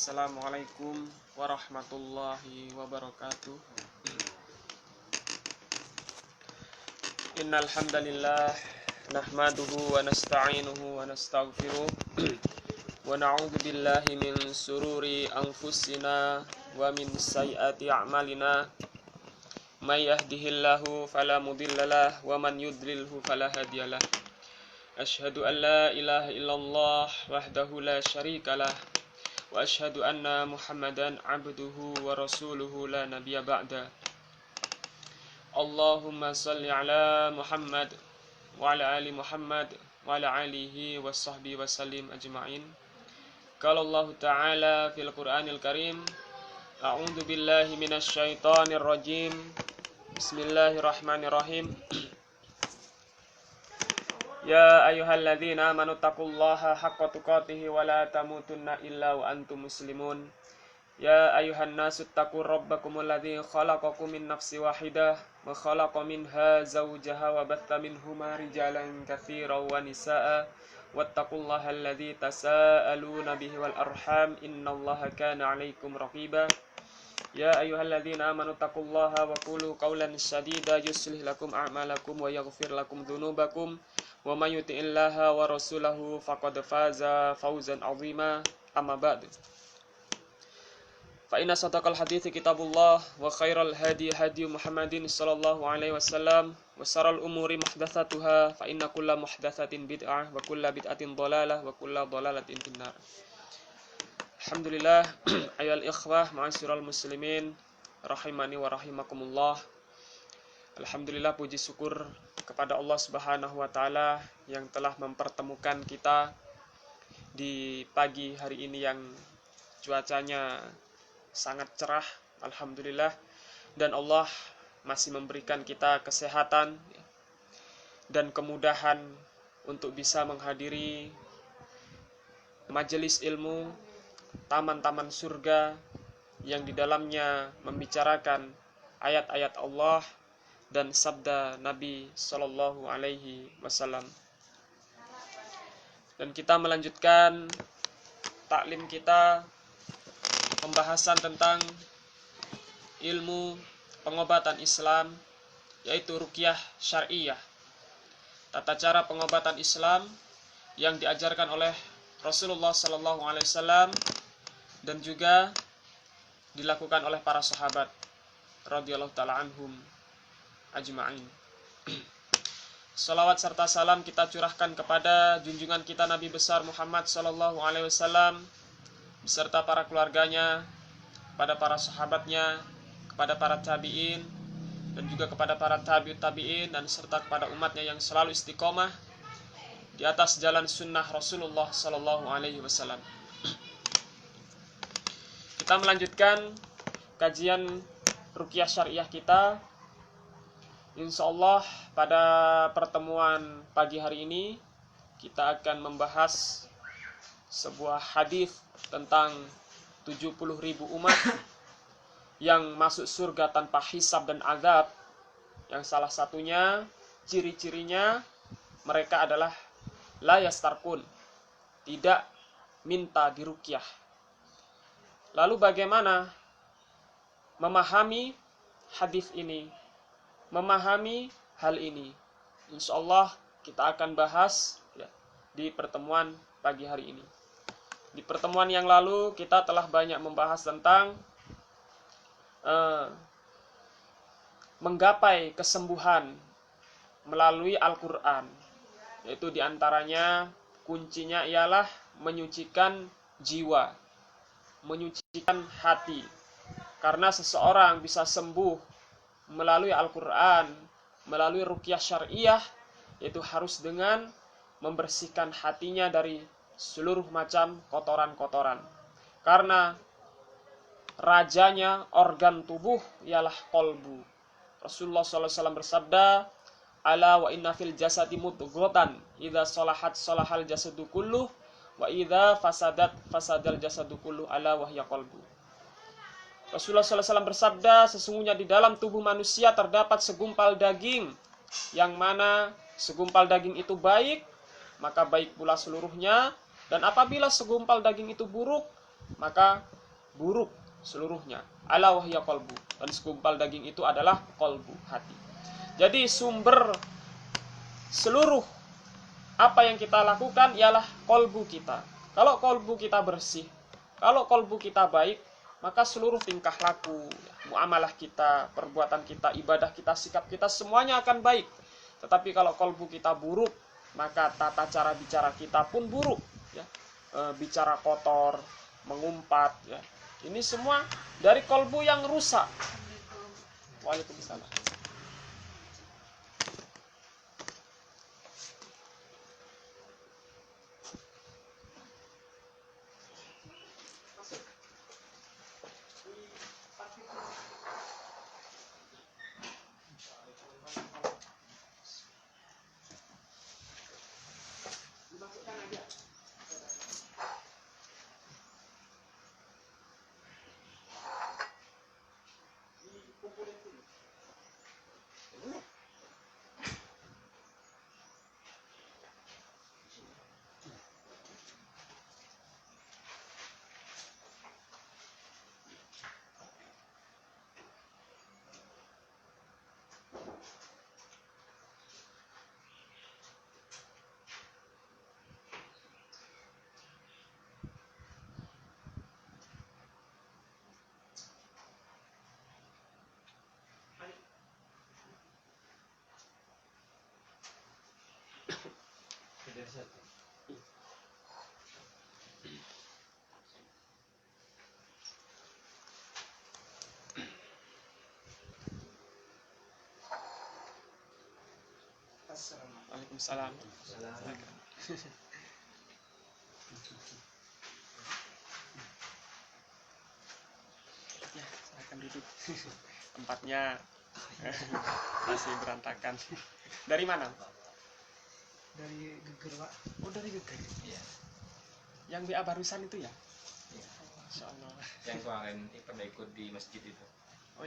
Assalamualaikum warahmatullahi wabarakatuh. Innal hamdalillah nahmaduhu wa nasta'inuhu wa nastaghfiruh wa na'udzu billahi min sururi anfusina wa min sayyiati a'malina. May yahdihillahu fala mudhillalah wa man yudlilhu fala hadiyalah. Asyhadu an la ilaha illallah wahdahu la syarikalah wa asyhadu anna Muhammadan abduhu wa rasuluhu la nabiyya ba'da. Allahumma salli ala Muhammad wa ala ali Muhammad wa ala alihi wa sahbihi wa sallim ajma'in. Qala Allah Ta'ala fil Qur'anil Karim, a'udzu billahi minasy syaithanir rajim. Bismillahirrahmanirrahim. Ya ayyuhalladzina amanu taqullaha haqqa tuqatih wa la tamutunna illa wa antum muslimun. Ya ayyuhan nasu taqur rabbakumul ladzi khalaqakum min nafsin wahidah wa khalaqa minha zawjaha wa batha minhuma rijalan katsiran wa nisaa'a wattaqullaha alladzi tasaaluna bihi wal arham innallaha kana 'alaikum raqiba. Ya ayyuhalladzina amanu taqullaha wa qulu qawlan sadida yuslih lakum a'malakum wa yaghfir lakum dzunubakum wa may yuti'illaha wa rasulahu faqad faza fawzan 'azima. Amma ba'du. Fa inna sadaqal hadithi kitabullah wa khairal hadi hadi Muhammadin sallallahu alaihi wasallam wa saral umuri muhdatsatuha fa inna kulla muhdatsatin bid'ah wa kulla bid'atin dhalalah wa kulla dhalalatin finnar. Alhamdulillah, ayol ikhwah ma'asyiral muslimin rahimani wa rahimakumullah. Alhamdulillah, puji syukur kepada Allah Subhanahu wa taala yang telah mempertemukan kita di pagi hari ini yang cuacanya sangat cerah, alhamdulillah, dan Allah masih memberikan kita kesehatan dan kemudahan untuk bisa menghadiri majelis ilmu taman-taman surga yang di dalamnya membicarakan ayat-ayat Allah dan sabda Nabi Sallallahu Alaihi Wasallam. Dan kita melanjutkan taklim kita, pembahasan tentang ilmu pengobatan Islam, yaitu ruqyah syar'iyah, tata cara pengobatan Islam yang diajarkan oleh Rasulullah Sallallahu Alaihi Wasallam dan juga dilakukan oleh para sahabat radhiyallahu ta'ala anhum ajma'in. Salawat serta salam kita curahkan kepada junjungan kita Nabi besar Muhammad Sallallahu Alaihi Wasallam beserta para keluarganya, kepada para sahabatnya, kepada para tabi'in, dan juga kepada para tabi'ut tabi'in, dan serta kepada umatnya yang selalu istiqomah di atas jalan sunnah Rasulullah Sallallahu Alaihi Wasallam. Kita melanjutkan kajian ruqyah syariah kita. Insyaallah pada pertemuan pagi hari ini kita akan membahas sebuah hadis tentang 70.000 umat yang masuk surga tanpa hisab dan azab, yang salah satunya ciri-cirinya mereka adalah la yastarqun, tidak minta diruqyah. Lalu bagaimana memahami hadis ini, memahami hal ini? Insyaallah kita akan bahas di pertemuan pagi hari ini. Di pertemuan yang lalu kita telah banyak membahas tentang menggapai kesembuhan melalui Al-Quran, yaitu diantaranya kuncinya ialah menyucikan jiwa, menyucikan hati. Karena seseorang bisa sembuh melalui Al-Quran, melalui ruqyah syariah, yaitu harus dengan membersihkan hatinya dari seluruh macam kotoran-kotoran. Karena rajanya organ tubuh ialah qalbu. Rasulullah SAW bersabda, ala wa inna fil jasadi mudghatan idza salahat salahal jasadu kulluh wa idza fasadat fasadal jasadu kulluh ala wahya qalbu. Rasulullah SAW bersabda, sesungguhnya di dalam tubuh manusia terdapat segumpal daging, yang mana segumpal daging itu baik, maka baik pula seluruhnya. Dan apabila segumpal daging itu buruk, maka buruk seluruhnya. Ala wahya qalbu. Dan segumpal daging itu adalah qalbu, hati. Jadi sumber seluruh apa yang kita lakukan ialah qalbu kita. Kalau qalbu kita bersih, kalau qalbu kita baik, maka seluruh tingkah laku, muamalah kita, perbuatan kita, ibadah kita, sikap kita, semuanya akan baik. Tetapi kalau qalbu kita buruk, maka tata cara bicara kita pun buruk, ya. Bicara kotor, mengumpat, ya. Ini semua dari qalbu yang rusak. Waalaikumsalam. Waalaikumsalam. Ya, silakan duduk. Tempatnya masih berantakan. Dari mana? Dari Geger, Pak. Oh, dari Geger. Iya. Yang BA barusan itu ya? Iya. Masya Allah. Yang kemarin pernah ikut di masjid itu. Oh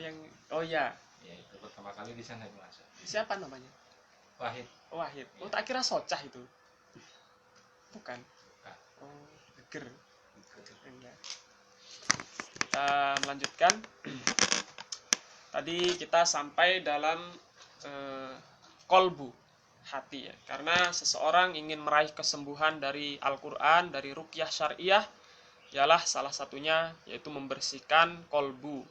ya. Ya, itu pertama kali di sana masuk. Siapa namanya? Wahid. Wahid. Oh, tak kira Socah itu. Bukan. Bukan. Oh, Geger. Enggak. Kita melanjutkan. Tadi kita sampai dalam kolbu, hati ya. Karena seseorang ingin meraih kesembuhan dari Al-Quran, dari ruqyah syariah, ialah salah satunya yaitu membersihkan kolbu,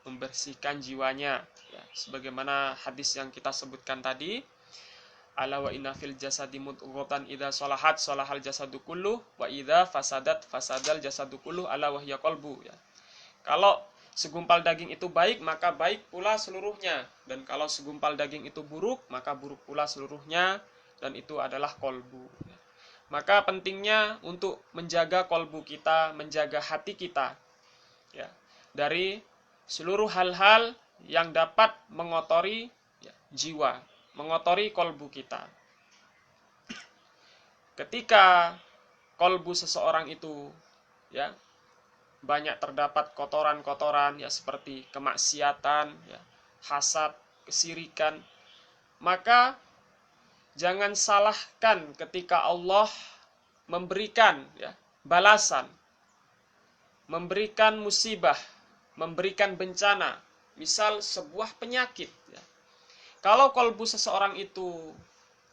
membersihkan jiwanya ya. Sebagaimana hadis yang kita sebutkan tadi, ala wa inna fil jasadi mudghatan idza salahat salahal jasadu kulluh wa idza fasadat fasadal jasadu kulluh ala wahya qalbu ya. Kalau segumpal daging itu baik, maka baik pula seluruhnya. Dan kalau segumpal daging itu buruk, maka buruk pula seluruhnya. Dan itu adalah kolbu. Maka pentingnya untuk menjaga kolbu kita, menjaga hati kita, ya, dari seluruh hal-hal yang dapat mengotori ya, jiwa, mengotori kolbu kita. Ketika kolbu seseorang itu ya banyak terdapat kotoran-kotoran ya seperti kemaksiatan, ya, hasad, kesirikan, maka jangan salahkan ketika Allah memberikan ya, balasan, memberikan musibah, memberikan bencana, misal sebuah penyakit. Ya. Kalau kolbu seseorang itu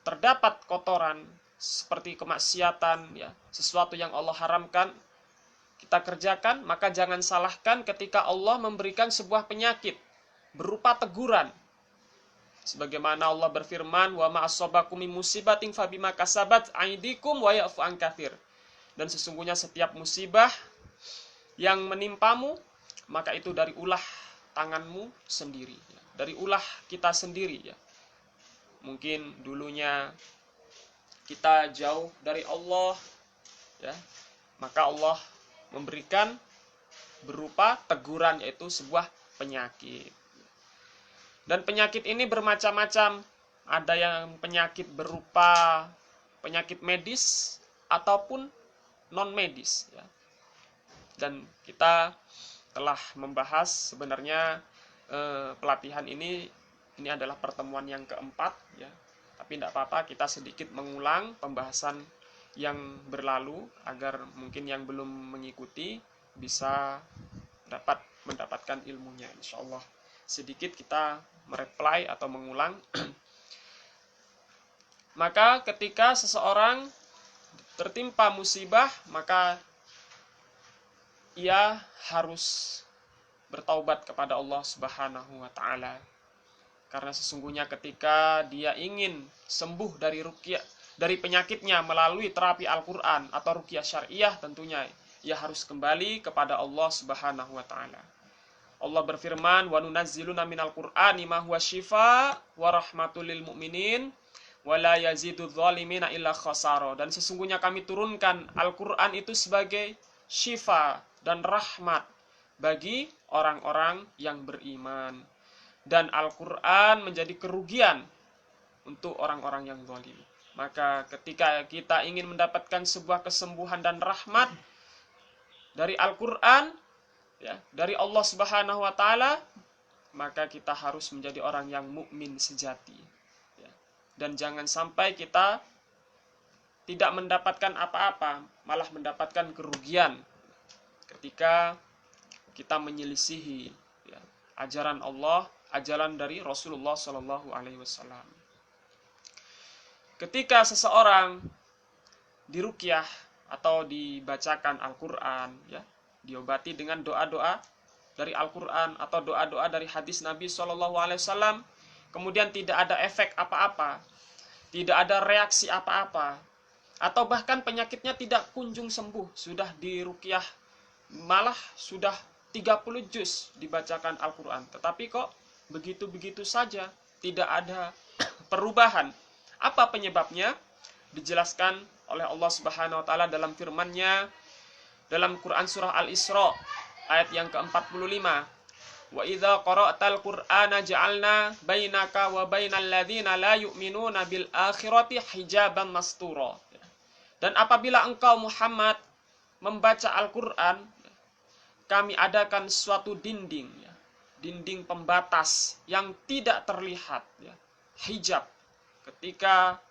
terdapat kotoran seperti kemaksiatan, ya, sesuatu yang Allah haramkan, kita kerjakan, maka jangan salahkan ketika Allah memberikan sebuah penyakit berupa teguran. Sebagaimana Allah berfirman, wa ma asabakum min musibatin fabima kasabat aydikum wa ya'fu an katsir. Dan sesungguhnya setiap musibah yang menimpamu, maka itu dari ulah tanganmu sendiri, ya. Dari ulah kita sendiri ya. Mungkin dulunya kita jauh dari Allah ya, maka Allah memberikan berupa teguran, yaitu sebuah penyakit. Dan penyakit ini bermacam-macam. Ada yang penyakit berupa penyakit medis ataupun non medis ya. Dan kita telah membahas sebenarnya pelatihan ini adalah pertemuan yang keempat ya. Tapi tidak apa-apa, kita sedikit mengulang pembahasan yang berlalu agar mungkin yang belum mengikuti bisa mendapatkan ilmunya, insyaallah. Sedikit kita mereply atau mengulang. Maka ketika seseorang tertimpa musibah, maka ia harus bertaubat kepada Allah Subhanahu wa taala. Karena sesungguhnya ketika dia ingin sembuh dari penyakitnya melalui terapi Al-Qur'an atau ruqyah syariah, tentunya ia harus kembali kepada Allah Subhanahu wa taala. Allah berfirman, "Wa nunazziluna minal Qur'ani ma huwa syifaa wa rahmatul lil mu'minin wa la yazidudz zalimina illa khasara." Dan sesungguhnya kami turunkan Al-Qur'an itu sebagai syifa dan rahmat bagi orang-orang yang beriman. Dan Al-Quran menjadi kerugian untuk orang-orang yang zalim. Maka ketika kita ingin mendapatkan sebuah kesembuhan dan rahmat dari Al-Quran, ya, dari Allah Subhanahu wa taala, maka kita harus menjadi orang yang mukmin sejati. Ya. Dan jangan sampai kita tidak mendapatkan apa-apa, malah mendapatkan kerugian ketika kita menyelisihi, ya, ajaran Allah, ajaran dari Rasulullah Shallallahu Alaihi Wasallam. Ketika seseorang diruqyah atau dibacakan Al-Quran, ya, diobati dengan doa-doa dari Al-Quran atau doa-doa dari hadis Nabi Shallallahu Alaihi Wasallam, kemudian tidak ada efek apa-apa, tidak ada reaksi apa-apa, atau bahkan penyakitnya tidak kunjung sembuh, sudah diruqyah, malah sudah 30 juz dibacakan Al-Quran, tetapi kok begitu-begitu saja, tidak ada perubahan. Apa penyebabnya? Dijelaskan oleh Allah Subhanahu wa taala dalam firman-Nya dalam Quran surah Al-Isra ayat yang ke-45. Wa idza qara'tal Qur'ana ja'alna bainaka wa bainal ladzina la yu'minuna bil akhirati hijaban mastura. Dan apabila engkau Muhammad membaca Al-Qur'an, kami adakan suatu dinding, ya, dinding pembatas yang tidak terlihat, ya, hijab. Ketika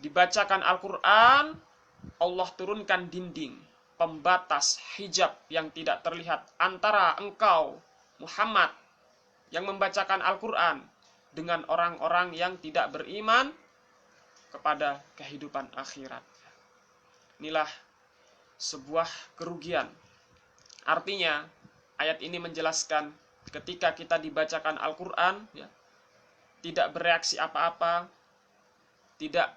dibacakan Al-Quran, Allah turunkan dinding pembatas, hijab yang tidak terlihat antara engkau Muhammad yang membacakan Al-Quran dengan orang-orang yang tidak beriman kepada kehidupan akhirat. Inilah sebuah kerugian. Artinya ayat ini menjelaskan ketika kita dibacakan Al-Quran, ya, tidak bereaksi apa-apa, tidak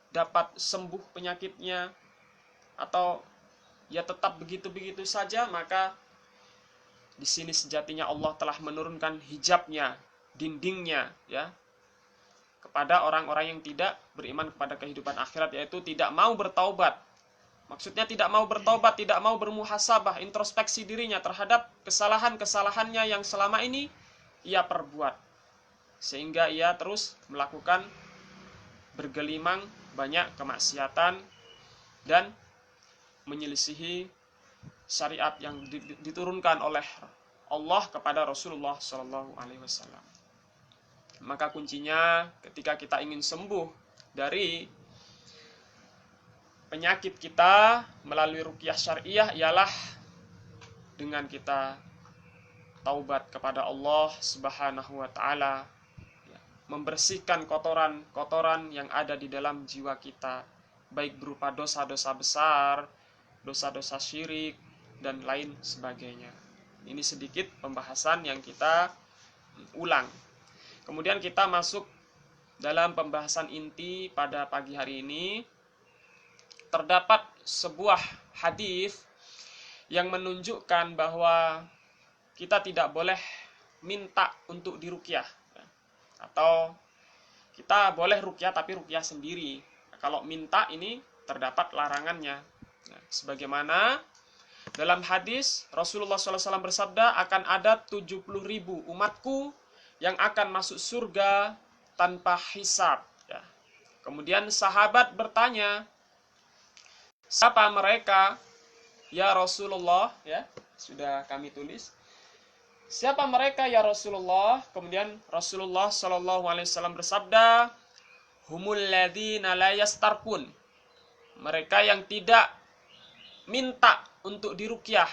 dapat sembuh penyakitnya, atau ya tetap begitu-begitu saja, maka di sini sejatinya Allah telah menurunkan hijabnya, dindingnya, ya, kepada orang-orang yang tidak beriman kepada kehidupan akhirat, yaitu tidak mau bertaubat. Maksudnya tidak mau bertobat, tidak mau bermuhasabah, introspeksi dirinya terhadap kesalahan-kesalahannya yang selama ini ia perbuat. Sehingga ia terus melakukan bergelimang banyak kemaksiatan dan menyelisihi syariat yang diturunkan oleh Allah kepada Rasulullah Shallallahu Alaihi Wasallam. Maka kuncinya ketika kita ingin sembuh dari penyakit kita melalui ruqyah syariah ialah dengan kita taubat kepada Allah Subhanahu wa taala, membersihkan kotoran-kotoran yang ada di dalam jiwa kita, baik berupa dosa-dosa besar, dosa-dosa syirik, dan lain sebagainya. Ini sedikit pembahasan yang kita ulang. Kemudian kita masuk dalam pembahasan inti pada pagi hari ini. Terdapat sebuah hadis yang menunjukkan bahwa kita tidak boleh minta untuk diruqyah, atau kita boleh ruqyah tapi ruqyah sendiri. Kalau minta ini terdapat larangannya. Sebagaimana dalam hadis Rasulullah SAW bersabda, akan ada 70.000 umatku yang akan masuk surga tanpa hisab. Kemudian sahabat bertanya, siapa mereka ya Rasulullah? Ya, sudah kami tulis. Siapa mereka ya Rasulullah? Kemudian Rasulullah SAW bersabda, humul ladzina la yastarqun. Mereka yang tidak minta untuk diruqyah.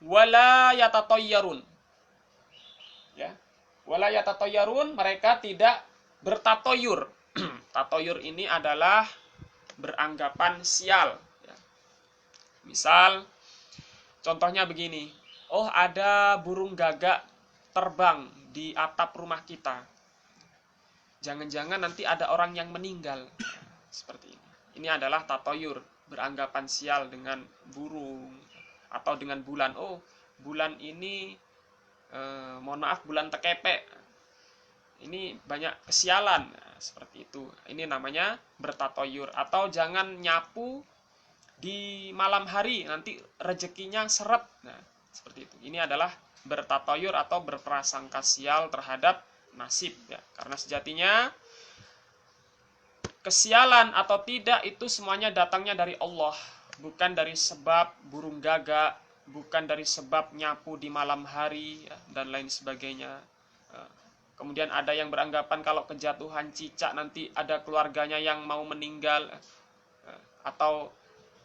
Wala yatatayyarun. Ya. Wala yatatayyarun, mereka tidak bertatoyur. Tatoyur ini adalah beranggapan sial. Ya. Misal, contohnya begini. Oh, ada burung gagak terbang di atap rumah kita. Jangan-jangan nanti ada orang yang meninggal. Seperti ini. Ini adalah tatoyur, beranggapan sial dengan burung atau dengan bulan. Oh, bulan ini mohon maaf, bulan tekepek. Ini banyak kesialan. Nah, seperti itu. Ini namanya bertatoyur. Atau jangan nyapu di malam hari, nanti rezekinya seret. Nah, seperti itu. Ini adalah bertatoyur atau berprasangka sial terhadap nasib. Ya. Karena sejatinya kesialan atau tidak itu semuanya datangnya dari Allah. Bukan dari sebab burung gagak, bukan dari sebab nyapu di malam hari, ya, dan lain sebagainya. Kemudian ada yang beranggapan kalau kejatuhan cicak nanti ada keluarganya yang mau meninggal, atau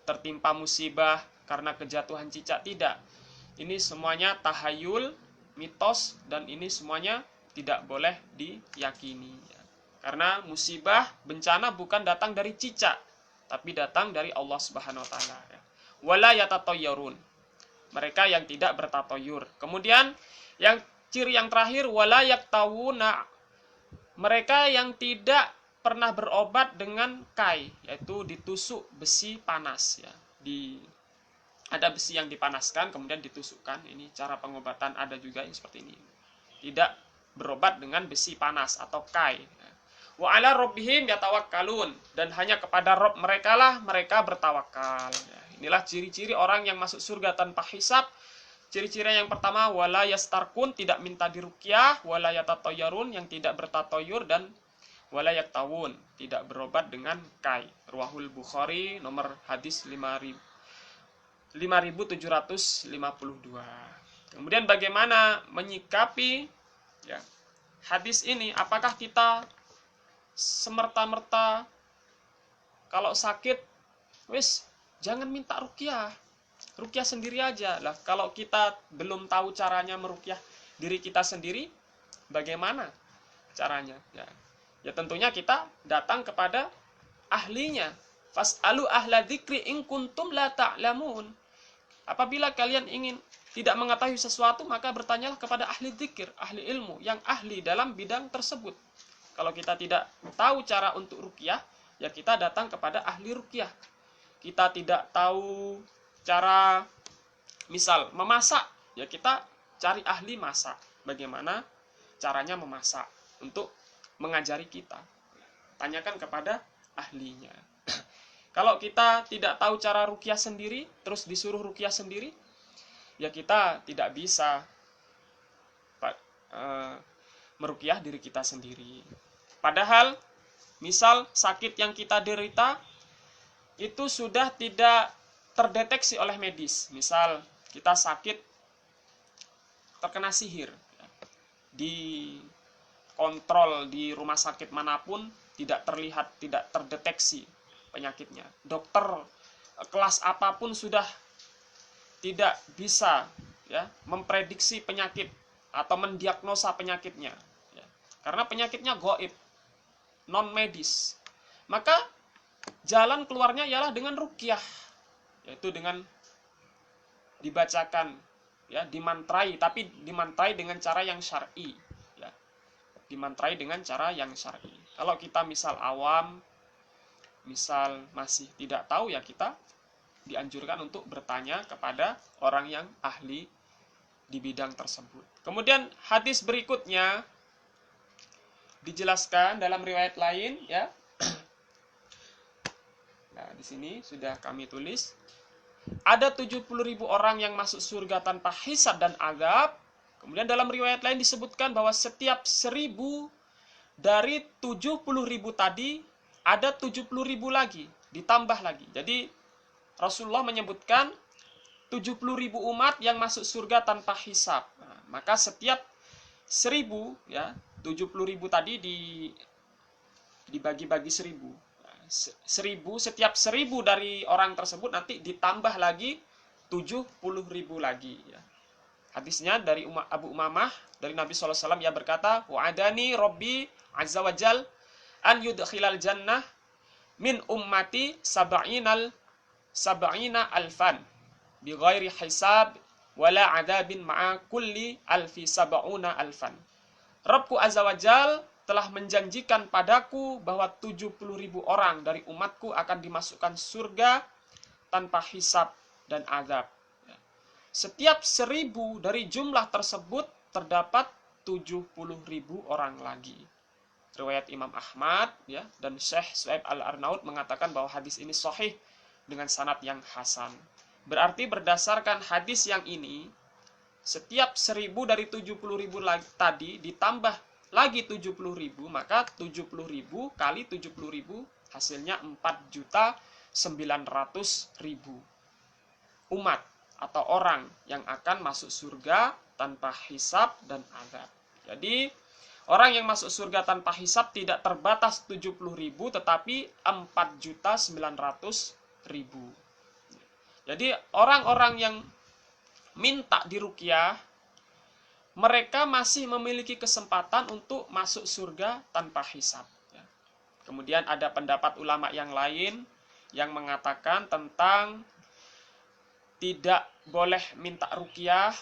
tertimpa musibah karena kejatuhan cicak. Tidak. Ini semuanya tahayul, mitos, dan ini semuanya tidak boleh diyakini. Karena musibah, bencana bukan datang dari cicak, tapi datang dari Allah Subhanahu wa taala. Wala yatatayyarun. Mereka yang tidak bertatoyur. Kemudian yang ciri yang terakhir, wala yaktawuna. Mereka yang tidak pernah berobat dengan kai, yaitu ditusuk besi panas, ya. Ada besi yang dipanaskan kemudian ditusukkan. Ini cara pengobatan ada juga yang seperti ini. Tidak berobat dengan besi panas atau kai. Wa ala rabbihim yatawakkalun, dan hanya kepada Rabb mereka lah mereka bertawakal. Ya. Inilah ciri-ciri orang yang masuk surga tanpa hisab. Ciri-ciri yang pertama, wala yastarkun, tidak minta diruqyah, wala yatatayyarun, yang tidak bertatoyur, dan wala yaktawun, tidak berobat dengan kai. Ruwahul Bukhari, nomor hadis 5752. Kemudian bagaimana menyikapi, ya, hadis ini? Apakah kita semerta-merta kalau sakit, wis jangan minta ruqyah, ruqyah sendiri aja lah? Kalau kita belum tahu caranya meruqyah diri kita sendiri, bagaimana caranya? Ya tentunya kita datang kepada ahlinya. Fas'alu ahla dzikri in kuntum la ta'lamun. Apabila kalian ingin tidak mengetahui sesuatu, maka bertanyalah kepada ahli dzikir, ahli ilmu yang ahli dalam bidang tersebut. Kalau kita tidak tahu cara untuk ruqyah, ya kita datang kepada ahli ruqyah. Kita tidak tahu cara, misal memasak, ya kita cari ahli masak. Bagaimana caranya memasak untuk mengajari kita. Tanyakan kepada ahlinya. Kalau kita tidak tahu cara ruqyah sendiri, terus disuruh ruqyah sendiri, ya kita tidak bisa meruqyah diri kita sendiri. Padahal, misal sakit yang kita derita itu sudah tidak terdeteksi oleh medis. Misal kita sakit terkena sihir, dikontrol di rumah sakit manapun tidak terlihat, tidak terdeteksi penyakitnya. Dokter kelas apapun sudah tidak bisa, ya, memprediksi penyakit atau mendiagnosa penyakitnya, ya. Karena penyakitnya gaib, non medis. Maka jalan keluarnya ialah dengan ruqyah, yaitu dengan dibacakan, ya, dimantrai, tapi dimantrai dengan cara yang syar'i, ya. Dimantrai dengan cara yang syar'i. Kalau kita misal awam, misal masih tidak tahu, ya kita dianjurkan untuk bertanya kepada orang yang ahli di bidang tersebut. Kemudian hadis berikutnya dijelaskan dalam riwayat lain, ya. Nah, di sini sudah kami tulis. Ada 70.000 orang yang masuk surga tanpa hisab dan azab. Kemudian dalam riwayat lain disebutkan bahwa setiap 1.000 dari 70.000 tadi ada 70.000 lagi, ditambah lagi. Jadi Rasulullah menyebutkan 70.000 umat yang masuk surga tanpa hisab. Nah, maka setiap 1.000, ya, 70.000 tadi dibagi-bagi 1.000. Nah, setiap 1000 dari orang tersebut nanti ditambah lagi 70.000 lagi ya. Hadisnya dari Abu Umamah dari Nabi SAW, ia berkata, wa'adani Rabbi azza wajal an yudkhilal jannah min ummati sab'ina alfan bi ghairi hisab wala adabin ma'a kulli alfi sab'una alfan. Rabbku azza wajal telah menjanjikan padaku bahwa 70.000 orang dari umatku akan dimasukkan surga tanpa hisab dan azab. Setiap 1000 dari jumlah tersebut terdapat 70.000 orang lagi. Riwayat Imam Ahmad ya, dan Syekh Su'aib Al-Arnaud mengatakan bahwa hadis ini sahih dengan sanad yang hasan. Berarti berdasarkan hadis yang ini, setiap 1000 dari 70.000 lagi tadi ditambah lagi 70.000, maka 70.000 kali 70.000 hasilnya 4.900.000 umat atau orang yang akan masuk surga tanpa hisab dan azab. Jadi orang yang masuk surga tanpa hisab tidak terbatas 70.000 tetapi 4.900.000. Jadi orang-orang yang minta diruqyah mereka masih memiliki kesempatan untuk masuk surga tanpa hisab. Kemudian ada pendapat ulama yang lain yang mengatakan tentang tidak boleh minta ruqyah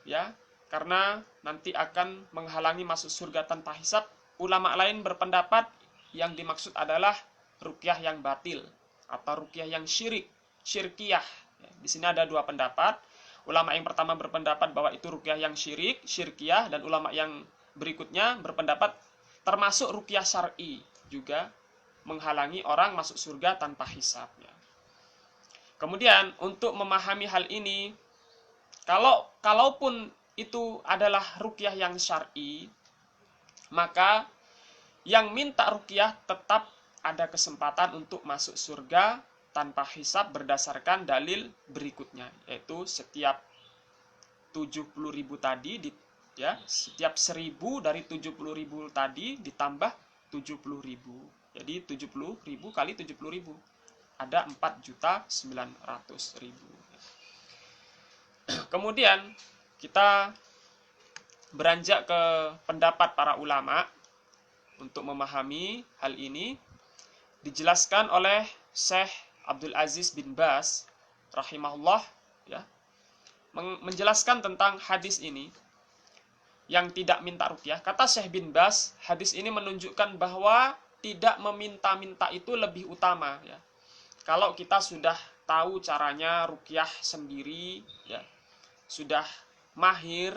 ya, karena nanti akan menghalangi masuk surga tanpa hisab. Ulama lain berpendapat yang dimaksud adalah ruqyah yang batil atau ruqyah yang syirkiyah. Di sini ada dua pendapat. Ulama yang pertama berpendapat bahwa itu ruqyah yang syirkiyah, dan ulama yang berikutnya berpendapat termasuk ruqyah syar'i juga menghalangi orang masuk surga tanpa hisabnya. Kemudian untuk memahami hal ini, kalaupun itu adalah ruqyah yang syar'i, maka yang minta ruqyah tetap ada kesempatan untuk masuk surga tanpa hisab berdasarkan dalil berikutnya, yaitu setiap 70.000 tadi ya, setiap 1000 dari 70.000 tadi ditambah 70.000. Jadi 70.000 kali 70.000 ada 4.900.000. Kemudian kita beranjak ke pendapat para ulama untuk memahami hal ini. Dijelaskan oleh Syekh Abdul Aziz bin Baz rahimahullah ya, menjelaskan tentang hadis ini yang tidak minta ruqyah. Kata Syekh bin Baz, hadis ini menunjukkan bahwa tidak meminta-minta itu lebih utama ya. Kalau kita sudah tahu caranya ruqyah sendiri ya, sudah mahir,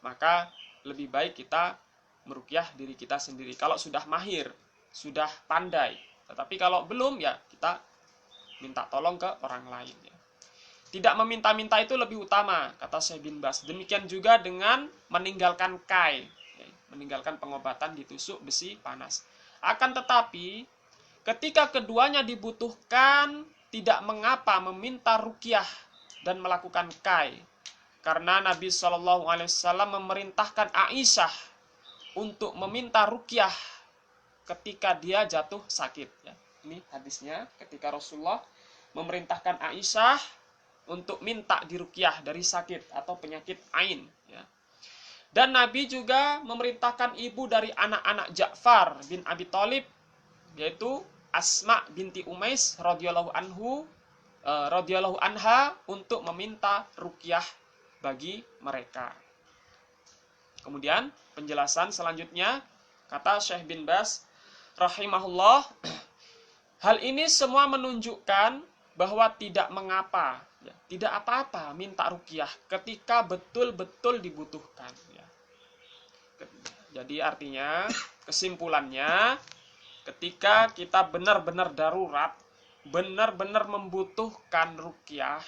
maka lebih baik kita meruqyah diri kita sendiri. Kalau sudah mahir, sudah pandai, tetapi kalau belum ya kita minta tolong ke orang lain ya. Tidak meminta-minta itu lebih utama, kata Syekh bin Baz. Demikian juga dengan meninggalkan kai ya, meninggalkan pengobatan ditusuk besi panas. Akan tetapi ketika keduanya dibutuhkan, tidak mengapa meminta ruqyah dan melakukan kai, karena Nabi SAW memerintahkan Aisyah untuk meminta ruqyah ketika dia jatuh sakit ya. Ini hadisnya ketika Rasulullah memerintahkan Aisyah untuk minta diruqyah dari sakit atau penyakit ain ya. Dan Nabi juga memerintahkan ibu dari anak-anak Ja'far bin Abi Thalib, yaitu Asma binti Umais radhiyallahu anha untuk meminta ruqyah bagi mereka. Kemudian penjelasan selanjutnya, kata Syekh bin Baz rahimahullah, hal ini semua menunjukkan bahwa tidak mengapa, ya, tidak apa-apa minta ruqyah ketika betul-betul dibutuhkan. Ya. Jadi artinya, kesimpulannya, ketika kita benar-benar darurat, benar-benar membutuhkan ruqyah,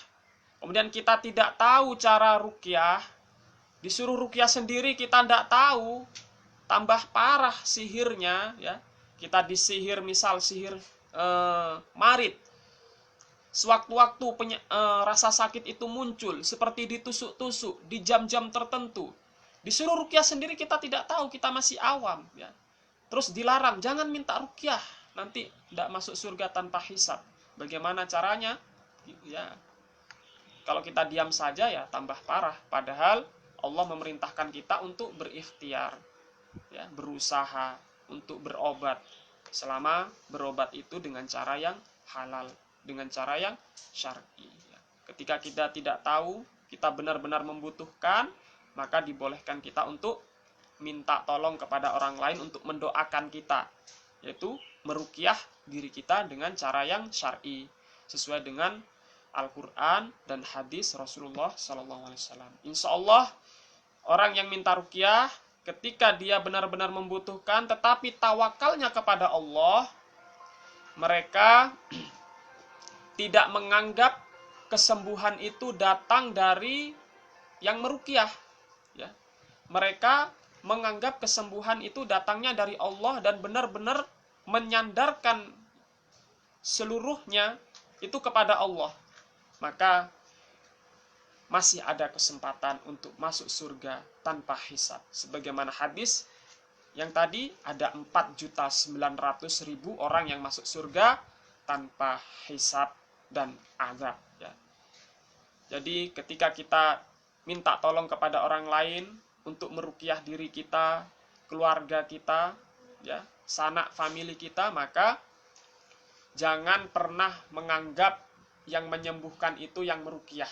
kemudian kita tidak tahu cara ruqyah, disuruh ruqyah sendiri kita tidak tahu, tambah parah sihirnya, ya. Kita disihir, misal sihir marit, sewaktu-waktu rasa sakit itu muncul seperti ditusuk-tusuk di jam-jam tertentu, disuruh ruqyah sendiri kita tidak tahu, kita masih awam ya. Terus dilarang, jangan minta ruqyah nanti tidak masuk surga tanpa hisab. Bagaimana caranya? Ya, kalau kita diam saja ya tambah parah. Padahal Allah memerintahkan kita untuk berikhtiar, ya, berusaha untuk berobat. Selama berobat itu dengan cara yang halal, dengan cara yang syar'i. Ya. Ketika kita tidak tahu, kita benar-benar membutuhkan, maka dibolehkan kita untuk minta tolong kepada orang lain untuk mendoakan kita, yaitu meruqyah diri kita dengan cara yang syar'i, sesuai dengan Al-Quran dan hadis Rasulullah SAW. Insya Allah orang yang minta ruqyah ketika dia benar-benar membutuhkan tetapi tawakalnya kepada Allah, mereka tidak menganggap kesembuhan itu datang dari yang meruqyah, ya. Mereka menganggap kesembuhan itu datangnya dari Allah dan benar-benar menyandarkan seluruhnya itu kepada Allah. Maka masih ada kesempatan untuk masuk surga tanpa hisab. Sebagaimana hadis yang tadi, ada 4.900.000 orang yang masuk surga tanpa hisab dan azab. Ya. Jadi ketika kita minta tolong kepada orang lain untuk meruqyah diri kita, keluarga kita, ya, sanak famili kita, maka jangan pernah menganggap yang menyembuhkan itu yang meruqyah.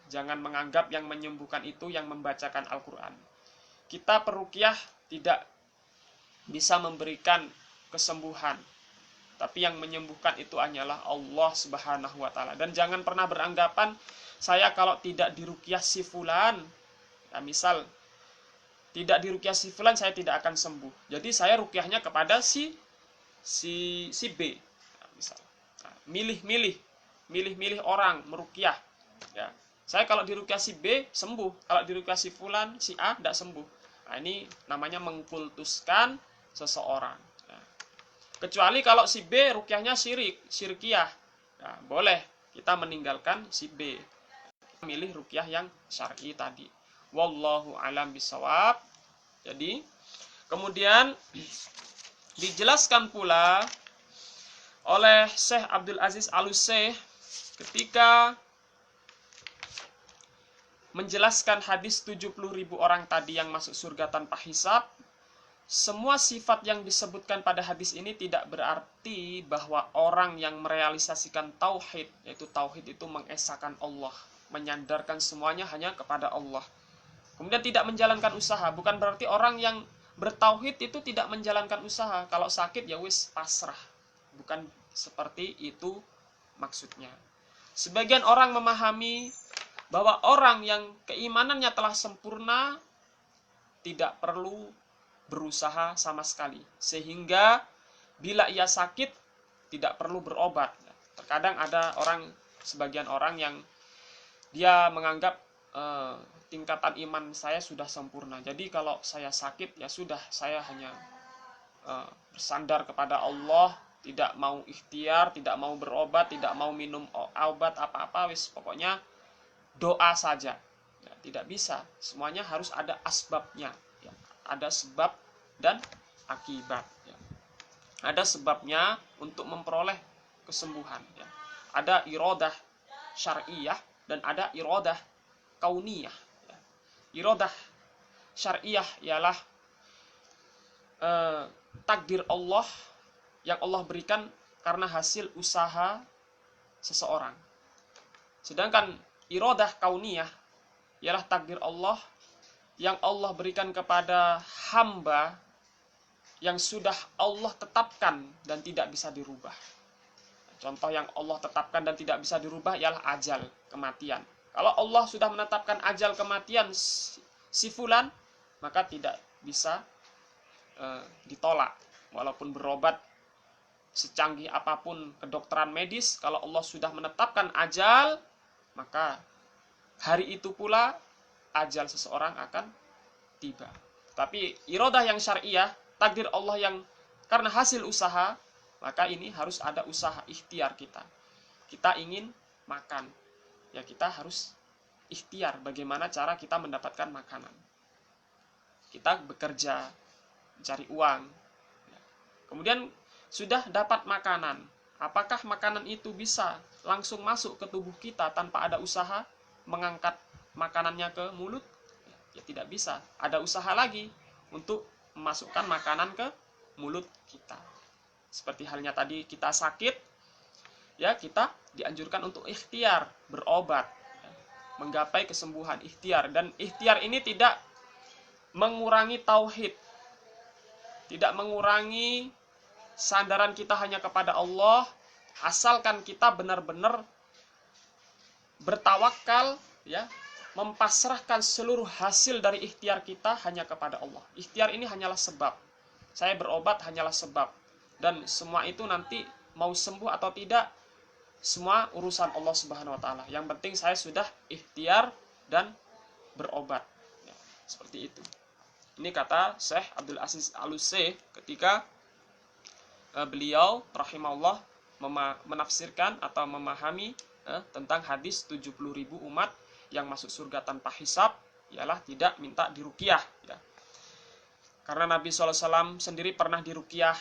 Jangan menganggap yang menyembuhkan itu yang membacakan Al-Quran. Kita peruqyah tidak bisa memberikan kesembuhan, tapi yang menyembuhkan itu hanyalah Allah Subhanahu wa Ta'ala. Dan jangan pernah beranggapan, saya kalau tidak diruqyah si fulan, ya, misal tidak diruqyah si fulan, saya tidak akan sembuh. Jadi saya ruqyahnya kepada si B. Nah, misal, milih orang meruqyah, ya. Saya kalau diruqyah si B sembuh, kalau diruqyah si fulan, si A tidak sembuh. Nah, ini namanya mengkultuskan seseorang. Ya. Kecuali kalau si B ruqyahnya syirkiyah, ya, boleh kita meninggalkan si B, milih ruqyah yang syar'i tadi. Wallahu alam bisawab. Jadi kemudian dijelaskan pula oleh Syekh Abdul Aziz Al-Syekh ketika menjelaskan hadis 70.000 orang tadi yang masuk surga tanpa hisab. Semua sifat yang disebutkan pada hadis ini tidak berarti bahwa orang yang merealisasikan tauhid, yaitu tauhid itu mengesahkan Allah, menyandarkan semuanya hanya kepada Allah, kemudian tidak menjalankan usaha. Bukan berarti orang yang bertauhid itu tidak menjalankan usaha. Kalau sakit ya wis pasrah. Bukan seperti itu maksudnya. Sebagian orang memahami bahwa orang yang keimanannya telah sempurna tidak perlu berusaha sama sekali, sehingga bila ia sakit tidak perlu berobat. Terkadang ada sebagian orang yang dia menganggap tingkatan iman saya sudah sempurna, jadi kalau saya sakit ya sudah, saya hanya bersandar kepada Allah, tidak mau ikhtiar, tidak mau berobat, tidak mau minum obat apa-apa, wis pokoknya doa saja. Ya, tidak bisa. Semuanya harus ada asbabnya. Ya, ada sebab dan akibat. Ya. Ada sebabnya untuk memperoleh kesembuhan. Ya. Ada iradah syar'iyah dan ada iradah kauniyah. Ya. Iradah syar'iyah ialah takdir Allah yang Allah berikan karena hasil usaha seseorang. Sedangkan iradah kauniyah ialah takdir Allah yang Allah berikan kepada hamba yang sudah Allah tetapkan dan tidak bisa dirubah. Contoh yang Allah tetapkan dan tidak bisa dirubah ialah ajal, kematian. Kalau Allah sudah menetapkan ajal kematian si fulan, maka tidak bisa ditolak. Walaupun berobat secanggih apapun kedokteran medis, kalau Allah sudah menetapkan ajal, maka hari itu pula ajal seseorang akan tiba. Tapi iradah yang syariah, takdir Allah yang karena hasil usaha, maka ini harus ada usaha ikhtiar kita. Kita ingin makan, ya kita harus ikhtiar bagaimana cara kita mendapatkan makanan. Kita bekerja, mencari uang. Kemudian sudah dapat makanan, apakah makanan itu bisa langsung masuk ke tubuh kita tanpa ada usaha mengangkat makanannya ke mulut? Ya tidak bisa. Ada usaha lagi untuk memasukkan makanan ke mulut kita. Seperti halnya tadi kita sakit, ya kita dianjurkan untuk ikhtiar, berobat, menggapai kesembuhan, ikhtiar. Dan ikhtiar ini tidak mengurangi tauhid, tidak mengurangi sandaran kita hanya kepada Allah, asalkan kita benar-benar bertawakal, ya, mempasrahkan seluruh hasil dari ikhtiar kita hanya kepada Allah. Ikhtiar ini hanyalah sebab. Saya berobat hanyalah sebab. Dan semua itu nanti mau sembuh atau tidak, semua urusan Allah Subhanahu wa taala. Yang penting saya sudah ikhtiar dan berobat. Ya, seperti itu. Ini kata Syekh Abdul Aziz Al-Syekh ketika beliau rahimahullah menafsirkan atau memahami tentang hadis 70.000 umat yang masuk surga tanpa hisab, ialah tidak minta diruqyah, ya. Karena Nabi SAW sendiri pernah diruqyah,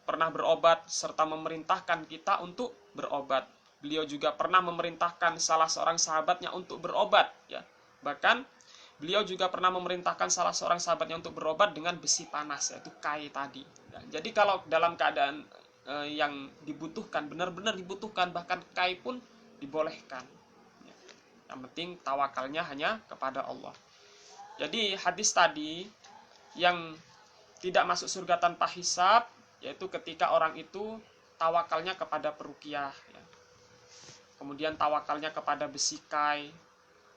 pernah berobat, serta memerintahkan kita untuk berobat. Beliau juga pernah memerintahkan salah seorang sahabatnya untuk berobat, ya. Bahkan beliau juga pernah memerintahkan salah seorang sahabatnya untuk berobat dengan besi panas, yaitu kai tadi. Ya, jadi kalau dalam keadaan yang dibutuhkan, benar-benar dibutuhkan, bahkan kai pun dibolehkan. Ya. Yang penting tawakalnya hanya kepada Allah. Jadi hadis tadi yang tidak masuk surga tanpa hisab, yaitu ketika orang itu tawakalnya kepada peruqyah, ya. Kemudian tawakalnya kepada besi kai,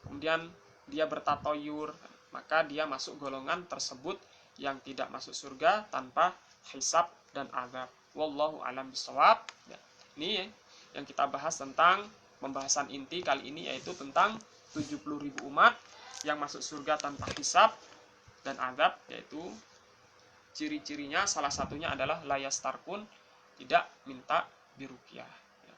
kemudian dia bertatoyur, maka dia masuk golongan tersebut yang tidak masuk surga tanpa hisab dan azab. Wallahu a'lam bishawab. Ya, ini yang kita bahas tentang pembahasan inti kali ini, yaitu tentang 70.000 umat yang masuk surga tanpa hisab dan azab, yaitu ciri-cirinya salah satunya adalah layastarkun, tidak minta diruqyah. Ya.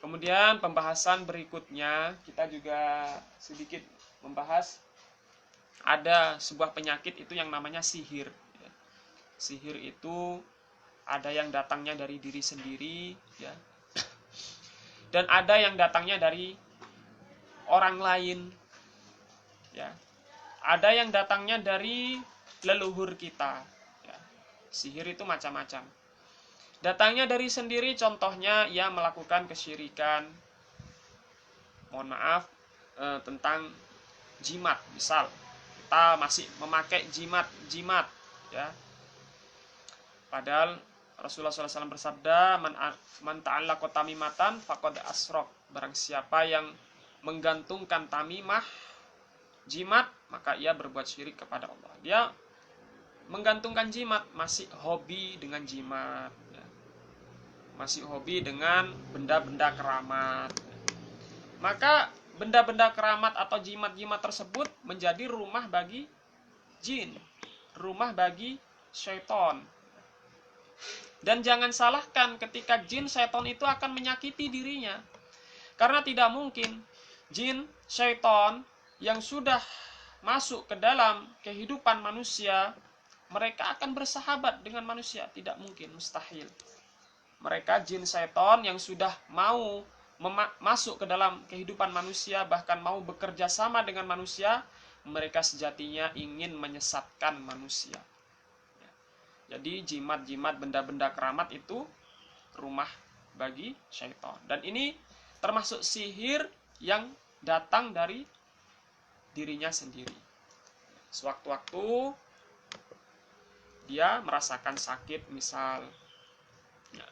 Kemudian pembahasan berikutnya kita juga sedikit membahas ada sebuah penyakit itu yang namanya sihir. Ya. Sihir itu ada yang datangnya dari diri sendiri, ya, dan ada yang datangnya dari orang lain, ya. Ada yang datangnya dari leluhur kita, ya. Sihir itu macam-macam. Datangnya dari sendiri, contohnya ia melakukan kesyirikan, mohon maaf, tentang jimat. Misal kita masih memakai jimat, ya. Padahal Rasulullah SAW bersabda, man ta'allaqa tamimatan faqad asyrok. Barang siapa yang menggantungkan tamimah, jimat, maka ia berbuat syirik kepada Allah. Dia menggantungkan jimat, masih hobi dengan jimat, ya. Masih hobi dengan benda-benda keramat. Maka benda-benda keramat atau jimat-jimat tersebut menjadi rumah bagi jin, rumah bagi syaitan. Dan jangan salahkan ketika jin syaitan itu akan menyakiti dirinya. Karena tidak mungkin jin syaitan yang sudah masuk ke dalam kehidupan manusia, mereka akan bersahabat dengan manusia. Tidak mungkin, mustahil. Mereka jin syaitan yang sudah mau masuk ke dalam kehidupan manusia, bahkan mau bekerja sama dengan manusia, mereka sejatinya ingin menyesatkan manusia. Jadi jimat-jimat, benda-benda keramat itu rumah bagi syaitan. Dan ini termasuk sihir yang datang dari dirinya sendiri. Sewaktu-waktu dia merasakan sakit, misal, ya,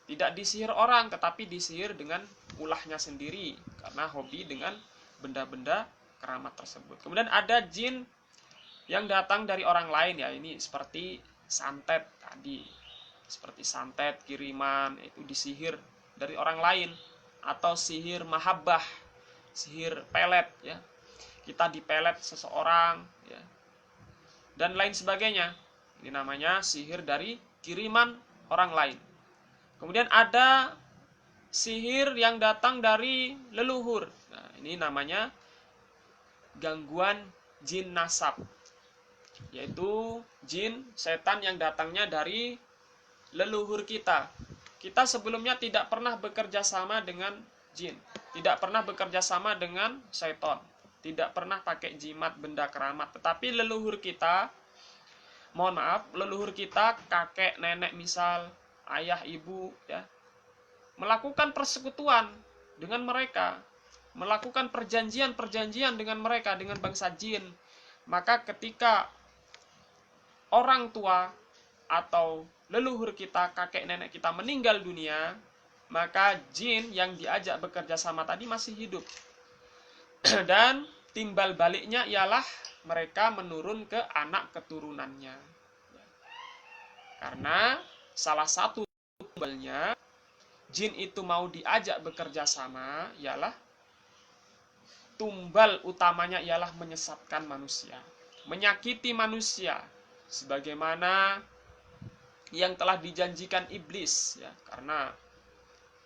tidak disihir orang, tetapi disihir dengan ulahnya sendiri, karena hobi dengan benda-benda keramat tersebut. Kemudian ada jin yang datang dari orang lain, ya, ini seperti santet tadi, seperti santet kiriman, itu disihir dari orang lain, atau sihir mahabbah, sihir pelet, ya, kita dipelet seseorang, ya, dan lain sebagainya. Ini namanya sihir dari kiriman orang lain. Kemudian ada sihir yang datang dari leluhur. Nah, ini namanya gangguan jin nasab, yaitu jin setan yang datangnya dari leluhur kita. Kita sebelumnya tidak pernah bekerja sama dengan jin, tidak pernah bekerja sama dengan syaitan, tidak pernah pakai jimat benda keramat. Tetapi leluhur kita, mohon maaf, leluhur kita, kakek, nenek misal, ayah, ibu, ya, melakukan persekutuan dengan mereka, melakukan perjanjian-perjanjian dengan mereka, dengan bangsa jin. Maka ketika orang tua atau leluhur kita, kakek nenek kita meninggal dunia, maka jin yang diajak bekerja sama tadi masih hidup. Dan timbal baliknya ialah mereka menurun ke anak keturunannya. Karena salah satu timbalnya jin itu mau diajak bekerja sama ialah tumbal utamanya ialah menyesatkan manusia, menyakiti manusia, sebagaimana yang telah dijanjikan iblis, ya. Karena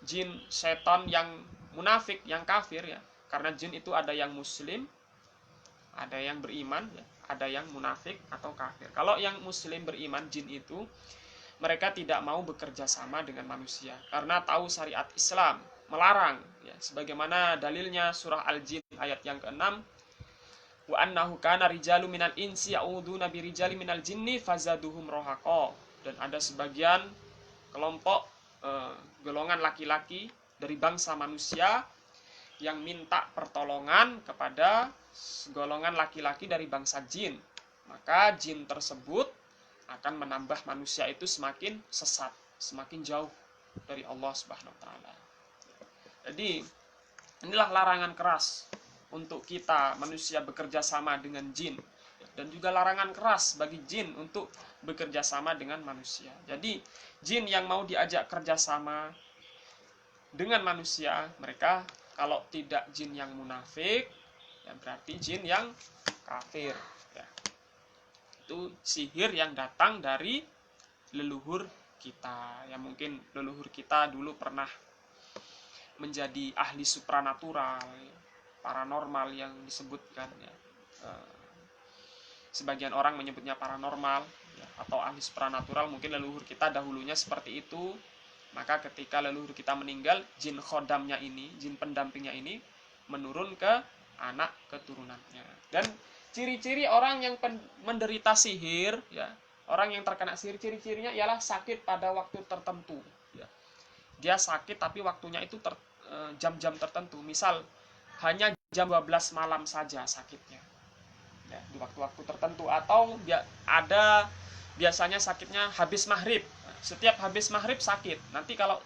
jin, setan yang munafik, yang kafir, ya. Karena jin itu ada yang muslim, ada yang beriman, ya. Ada yang munafik atau kafir. Kalau yang muslim beriman, jin itu mereka tidak mau bekerja sama dengan manusia karena tahu syariat Islam melarang, ya. Sebagaimana dalilnya surah Al-Jin ayat yang ke-6, wa annahu kana rijalu minal insi ya'uduna birijali minal jinni fazaduhum rohaqa. Dan ada sebagian kelompok golongan laki-laki dari bangsa manusia yang minta pertolongan kepada golongan laki-laki dari bangsa jin. Maka jin tersebut akan menambah manusia itu semakin sesat, semakin jauh dari Allah Subhanahu wa taala. Jadi inilah larangan keras untuk kita manusia bekerja sama dengan jin, dan juga larangan keras bagi jin untuk bekerja sama dengan manusia. Jadi jin yang mau diajak kerjasama dengan manusia, mereka kalau tidak jin yang munafik, ya berarti jin yang kafir, ya. Itu sihir yang datang dari leluhur kita. Ya mungkin leluhur kita dulu pernah menjadi ahli supranatural, paranormal yang disebutkan, ya. Sebagian orang menyebutnya paranormal, ya, atau ahli supranatural. Mungkin leluhur kita dahulunya seperti itu. Maka ketika leluhur kita meninggal, jin khodamnya ini, jin pendampingnya ini menurun ke anak keturunannya. Dan ciri-ciri orang yang menderita sihir, ya, orang yang terkena sihir, ciri-cirinya ialah sakit pada waktu tertentu, ya. Dia sakit tapi waktunya itu jam-jam tertentu. Misal hanya jam 12 malam saja sakitnya, ya, di waktu-waktu tertentu. Atau ada biasanya sakitnya habis maghrib. Setiap habis maghrib sakit. Nanti kalau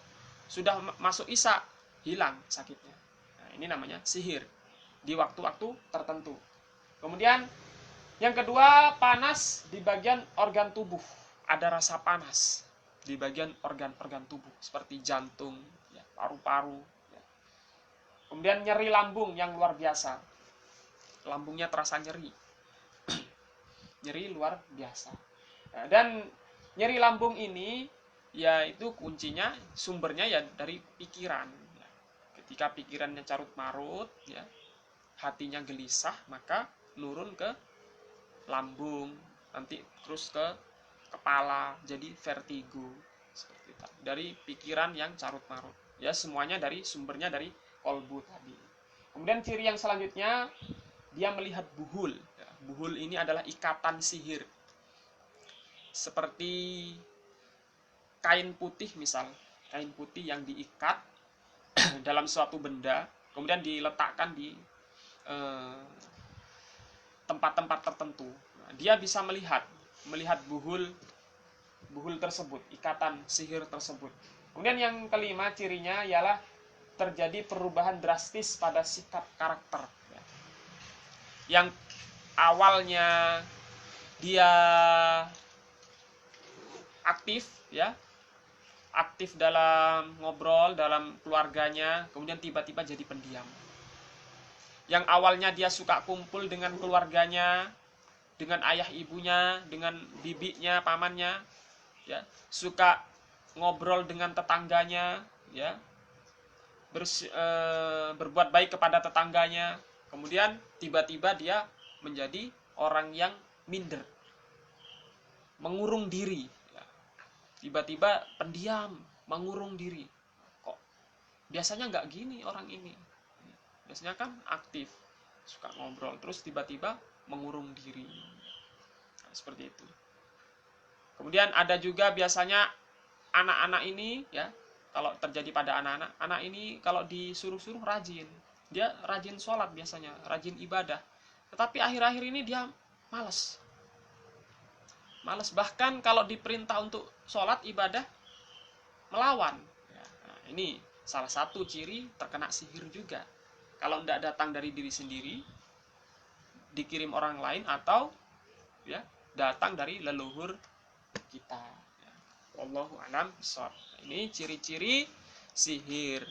sudah masuk isya hilang sakitnya. Nah, ini namanya sihir di waktu-waktu tertentu. Kemudian yang kedua, panas di bagian organ tubuh. Ada rasa panas di bagian organ-organ tubuh seperti jantung, ya, paru-paru, ya. Kemudian nyeri lambung yang luar biasa. Lambungnya terasa nyeri. Nyeri luar biasa. Nah, dan nyeri lambung ini, yaitu kuncinya, sumbernya ya dari pikiran. Ya. Ketika pikirannya carut marut, ya, hatinya gelisah, maka nurun ke lambung, nanti terus ke kepala, jadi vertigo seperti itu. Dari pikiran yang carut marut. Ya semuanya dari sumbernya dari kolbu tadi. Kemudian ciri yang selanjutnya, dia melihat buhul. Ya, buhul ini adalah ikatan sihir. Seperti kain putih misal, kain putih yang diikat dalam suatu benda, kemudian diletakkan di tempat-tempat tertentu. Nah, dia bisa melihat buhul tersebut, ikatan sihir tersebut. Kemudian yang kelima cirinya ialah terjadi perubahan drastis pada sikap karakter. Yang awalnya dia aktif, ya, aktif dalam ngobrol, dalam keluarganya, kemudian tiba-tiba jadi pendiam. Yang awalnya dia suka kumpul dengan keluarganya, dengan ayah ibunya, dengan bibinya, pamannya, ya, suka ngobrol dengan tetangganya, ya, berbuat baik kepada tetangganya. Kemudian tiba-tiba dia menjadi orang yang minder, mengurung diri, ya. tiba-tiba pendiam, mengurung diri. Kok biasanya nggak gini orang ini? Biasanya kan aktif, suka ngobrol, terus tiba-tiba mengurung diri. Nah, seperti itu. Kemudian ada juga biasanya anak-anak ini, ya, kalau terjadi pada anak-anak, anak ini kalau disuruh-suruh rajin. Dia rajin sholat biasanya, rajin ibadah. Tetapi akhir-akhir ini dia malas. Malas, bahkan kalau diperintah untuk sholat ibadah, melawan. Nah, ini salah satu ciri terkena sihir juga. Kalau tidak datang dari diri sendiri, dikirim orang lain, atau ya datang dari leluhur kita. Wallahu a'lam bishawab. Ini ciri-ciri sihir.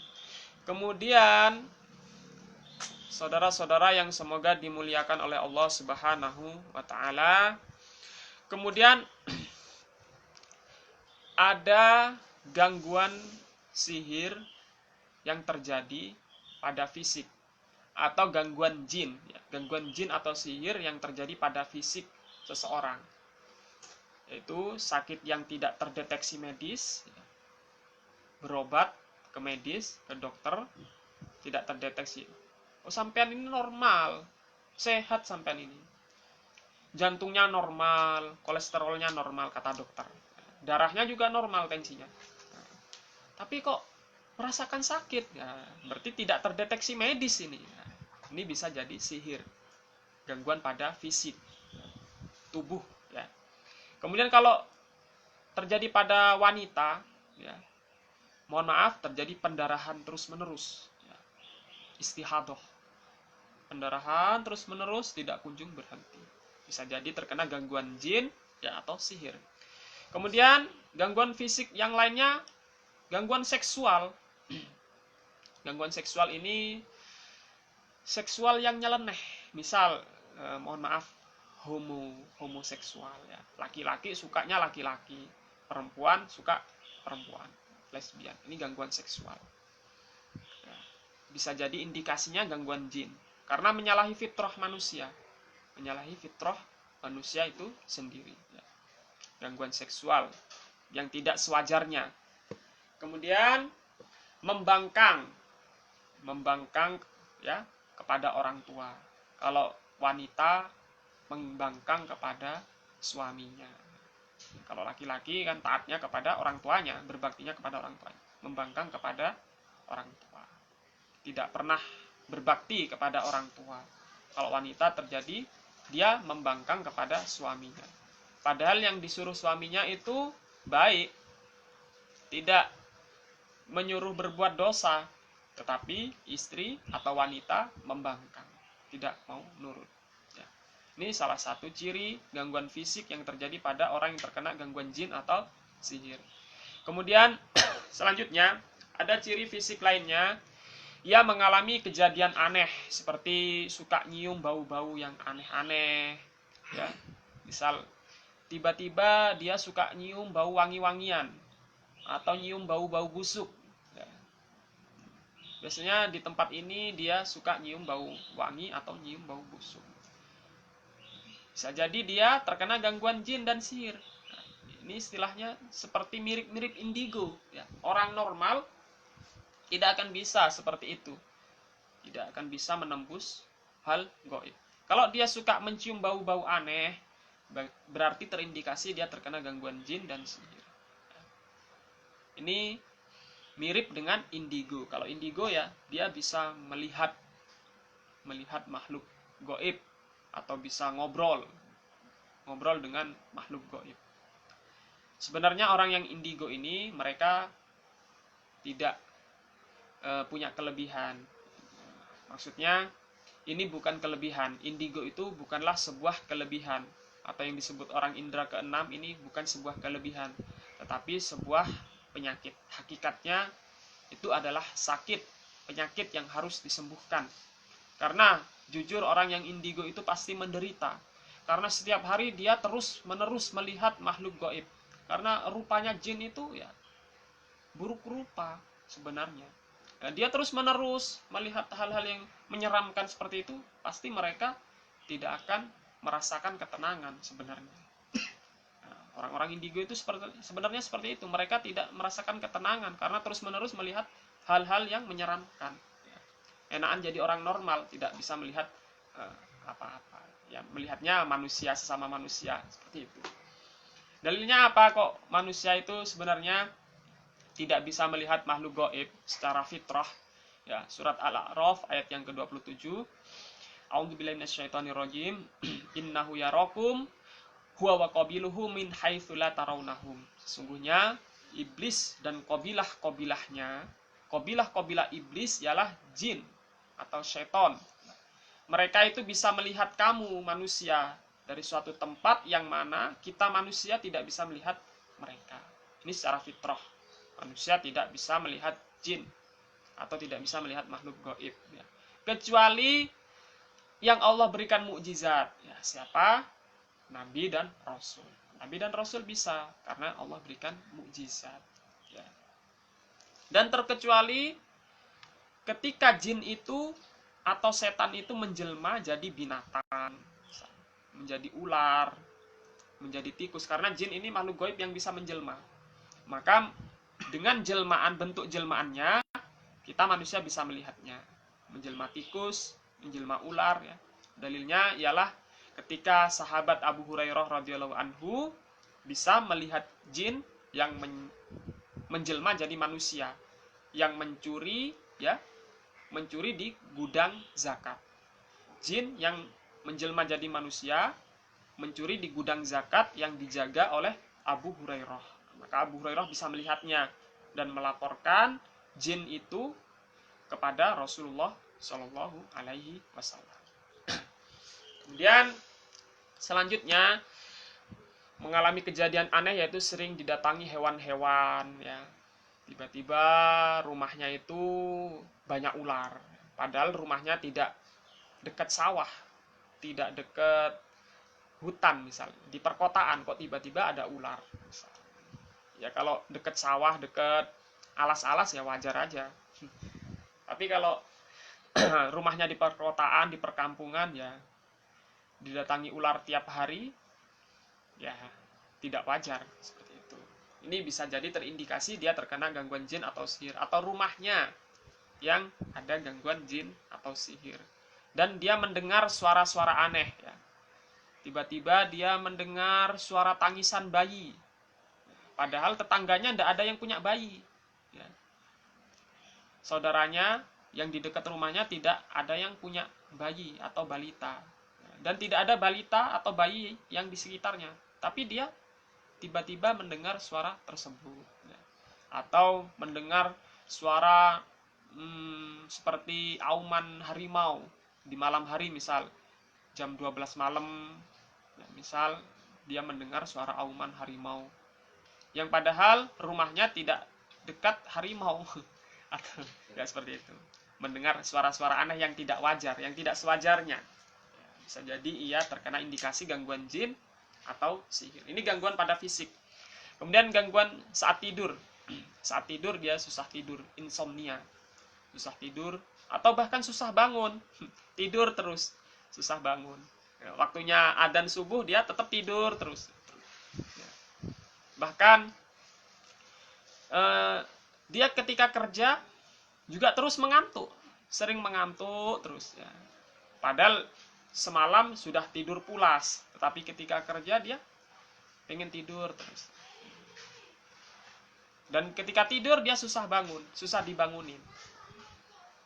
Kemudian saudara-saudara yang semoga dimuliakan oleh Allah Subhanahu wa taala, kemudian ada gangguan sihir yang terjadi pada fisik atau gangguan jin, ya. Gangguan jin atau sihir yang terjadi pada fisik seseorang, yaitu sakit yang tidak terdeteksi medis, ya. Berobat ke medis, ke dokter, tidak terdeteksi. Oh, sampean ini normal, sehat sampean ini, jantungnya normal, kolesterolnya normal kata dokter, darahnya juga normal, tensinya. Tapi kok merasakan sakit, ya, berarti tidak terdeteksi medis ini. Ini bisa jadi sihir, gangguan pada fisik tubuh, ya. Kemudian kalau terjadi pada wanita, ya, mohon maaf, terjadi pendarahan terus-menerus, ya. Istihadah, pendarahan terus-menerus tidak kunjung berhenti. Bisa jadi terkena gangguan jin, ya, atau sihir. Kemudian gangguan fisik yang lainnya, gangguan seksual. Gangguan seksual ini seksual yang nyeleneh, misal mohon maaf, homoseksual, ya. Laki-laki sukanya laki-laki, perempuan suka perempuan, lesbian. Ini gangguan seksual, ya. Bisa jadi indikasinya gangguan jin karena menyalahi fitrah manusia, menyalahi fitrah manusia itu sendiri, ya. Gangguan seksual yang tidak sewajarnya. Kemudian membangkang, ya, kepada orang tua. Kalau wanita membangkang kepada suaminya. Kalau laki-laki kan taatnya kepada orang tuanya, berbaktinya kepada orang tuanya. Membangkang kepada orang tua, tidak pernah berbakti kepada orang tua. Kalau wanita terjadi, dia membangkang kepada suaminya. Padahal yang disuruh suaminya itu baik, tidak menyuruh berbuat dosa, tetapi istri atau wanita membangkang, tidak mau nurut, ya. Ini salah satu ciri gangguan fisik yang terjadi pada orang yang terkena gangguan jin atau sihir. Kemudian selanjutnya ada ciri fisik lainnya, ia mengalami kejadian aneh seperti suka nyium bau-bau yang aneh-aneh, ya. Misal tiba-tiba dia suka nyium bau wangi-wangian atau nyium bau-bau busuk. Biasanya di tempat ini dia suka nyium bau wangi atau nyium bau busuk. Bisa jadi dia terkena gangguan jin dan sihir. Nah, ini istilahnya seperti mirip-mirip indigo, ya. Orang normal tidak akan bisa seperti itu, tidak akan bisa menembus hal gaib. Kalau dia suka mencium bau-bau aneh, berarti terindikasi dia terkena gangguan jin dan sihir. Ini mirip dengan indigo. Kalau indigo, ya, dia bisa melihat makhluk gaib atau bisa ngobrol dengan makhluk gaib. Sebenarnya orang yang indigo ini mereka tidak punya kelebihan. Maksudnya ini bukan kelebihan. Indigo itu bukanlah sebuah kelebihan, atau yang disebut orang indera keenam ini bukan sebuah kelebihan, tetapi sebuah penyakit. Hakikatnya itu adalah sakit, penyakit yang harus disembuhkan. Karena jujur orang yang indigo itu pasti menderita, karena setiap hari dia terus menerus melihat makhluk gaib. Karena rupanya jin itu, ya, buruk rupa sebenarnya. Nah, dia terus menerus melihat hal-hal yang menyeramkan seperti itu, pasti mereka tidak akan merasakan ketenangan sebenarnya. Nah, Orang-orang indigo itu sebenarnya seperti itu. Mereka tidak merasakan ketenangan karena terus-menerus melihat hal-hal yang menyeramkan. Enakan jadi orang normal, tidak bisa melihat apa-apa. Ya, melihatnya manusia sesama manusia, seperti itu. Dalilnya apa kok manusia itu sebenarnya tidak bisa melihat makhluk gaib secara fitrah? Ya, surat Al-A'raf ayat yang ke-27. A'udzubillahi minasyaitonirrajim. Innahu yarakum huwa wa qabiluhu min haitsu la tarawnahum. Sesungguhnya iblis dan kabilah-kabilahnya, kabilah-kabilah iblis ialah jin atau syaitan. Mereka itu bisa melihat kamu manusia dari suatu tempat yang mana kita manusia tidak bisa melihat mereka. Ini secara fitrah. Manusia tidak bisa melihat jin atau tidak bisa melihat makhluk gaib. Ya. Kecuali yang Allah berikan mukjizat. Ya, siapa? Nabi dan Rasul. Nabi dan Rasul bisa karena Allah berikan mukjizat. Ya. Dan terkecuali ketika jin itu atau setan itu menjelma jadi binatang, menjadi ular, menjadi tikus. Karena jin ini makhluk gaib yang bisa menjelma. Maka dengan bentuk jelmaannya, kita manusia bisa melihatnya. Menjelma tikus, menjelma ular. Ya. Dalilnya ialah ketika sahabat Abu Hurairah radhiyallahu anhu bisa melihat jin yang menjelma jadi manusia, yang mencuri, ya, mencuri di gudang zakat. Jin yang menjelma jadi manusia mencuri di gudang zakat yang dijaga oleh Abu Hurairah. Maka Abu Hurairah bisa melihatnya dan melaporkan jin itu kepada Rasulullah Shallallahu Alaihi Wasallam. Kemudian selanjutnya mengalami kejadian aneh, yaitu sering didatangi hewan-hewan. Ya. Tiba-tiba rumahnya itu banyak ular. Padahal rumahnya tidak dekat sawah, tidak dekat hutan misalnya. Di perkotaan kok tiba-tiba ada ular. Misalnya. Ya kalau dekat sawah, dekat alas-alas ya wajar aja. Tapi kalau rumahnya di perkotaan, di perkampungan ya didatangi ular tiap hari, ya tidak wajar seperti itu. Ini bisa jadi terindikasi dia terkena gangguan jin atau sihir, atau rumahnya yang ada gangguan jin atau sihir. Dan dia mendengar suara-suara aneh. Ya. Tiba-tiba dia mendengar suara tangisan bayi. Padahal tetangganya tidak ada yang punya bayi. Ya. Saudaranya yang di dekat rumahnya tidak ada yang punya bayi atau balita. Dan tidak ada balita atau bayi yang di sekitarnya. Tapi dia tiba-tiba mendengar suara tersebut. Ya. Atau mendengar suara seperti auman harimau di malam hari, misal jam 12 malam. Ya, misal dia mendengar suara auman harimau. Yang padahal rumahnya tidak dekat harimau. Atau ya seperti itu. Mendengar suara-suara aneh yang tidak wajar, yang tidak sewajarnya. Ya, bisa jadi ia terkena indikasi gangguan jin atau sihir. Ini gangguan pada fisik. Kemudian gangguan saat tidur. Saat tidur dia susah tidur, insomnia. Susah tidur atau bahkan susah bangun. Tidur terus, susah bangun. Ya, waktunya adzan subuh dia tetap tidur terus. Ya. Bahkan dia ketika kerja juga terus mengantuk, sering mengantuk terus. Ya. Padahal semalam sudah tidur pulas, tetapi ketika kerja dia pengen tidur terus. Dan ketika tidur dia susah bangun, susah dibangunin.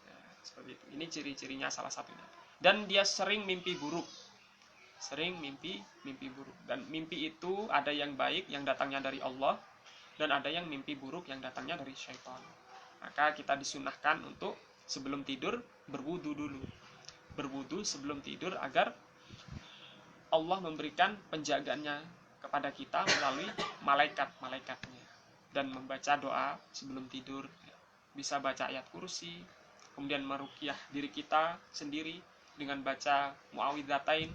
Ya, seperti itu. Ini ciri-cirinya salah satunya. Dan dia sering mimpi buruk. Sering mimpi buruk. Dan mimpi itu ada yang baik yang datangnya dari Allah, dan ada yang mimpi buruk yang datangnya dari syaitan. Maka kita disunahkan untuk sebelum tidur berwudu dulu. Berwudu sebelum tidur agar Allah memberikan penjagaannya kepada kita melalui malaikat-malaikatnya. Dan membaca doa sebelum tidur. Bisa baca ayat kursi, kemudian meruqyah diri kita sendiri dengan baca muawwidzatain,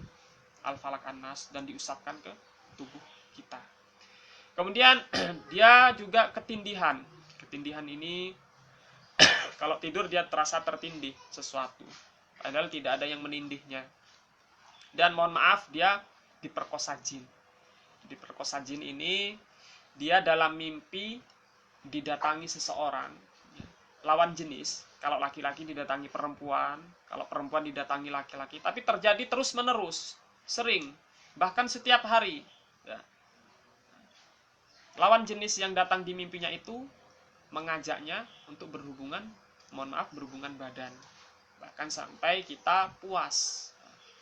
al-falaq an-nas, dan diusapkan ke tubuh kita. Kemudian dia juga ketindihan. Ketindihan ini kalau tidur dia terasa tertindih sesuatu, padahal tidak ada yang menindihnya. Dan mohon maaf, dia diperkosa jin. diperkosa jin ini, dia dalam mimpi didatangi seseorang, lawan jenis. Kalau laki-laki didatangi perempuan, kalau perempuan didatangi laki-laki. Tapi terjadi terus-menerus, sering, bahkan setiap hari. Ya. Lawan jenis yang datang di mimpinya itu mengajaknya untuk berhubungan, berhubungan badan. Bahkan sampai kita puas.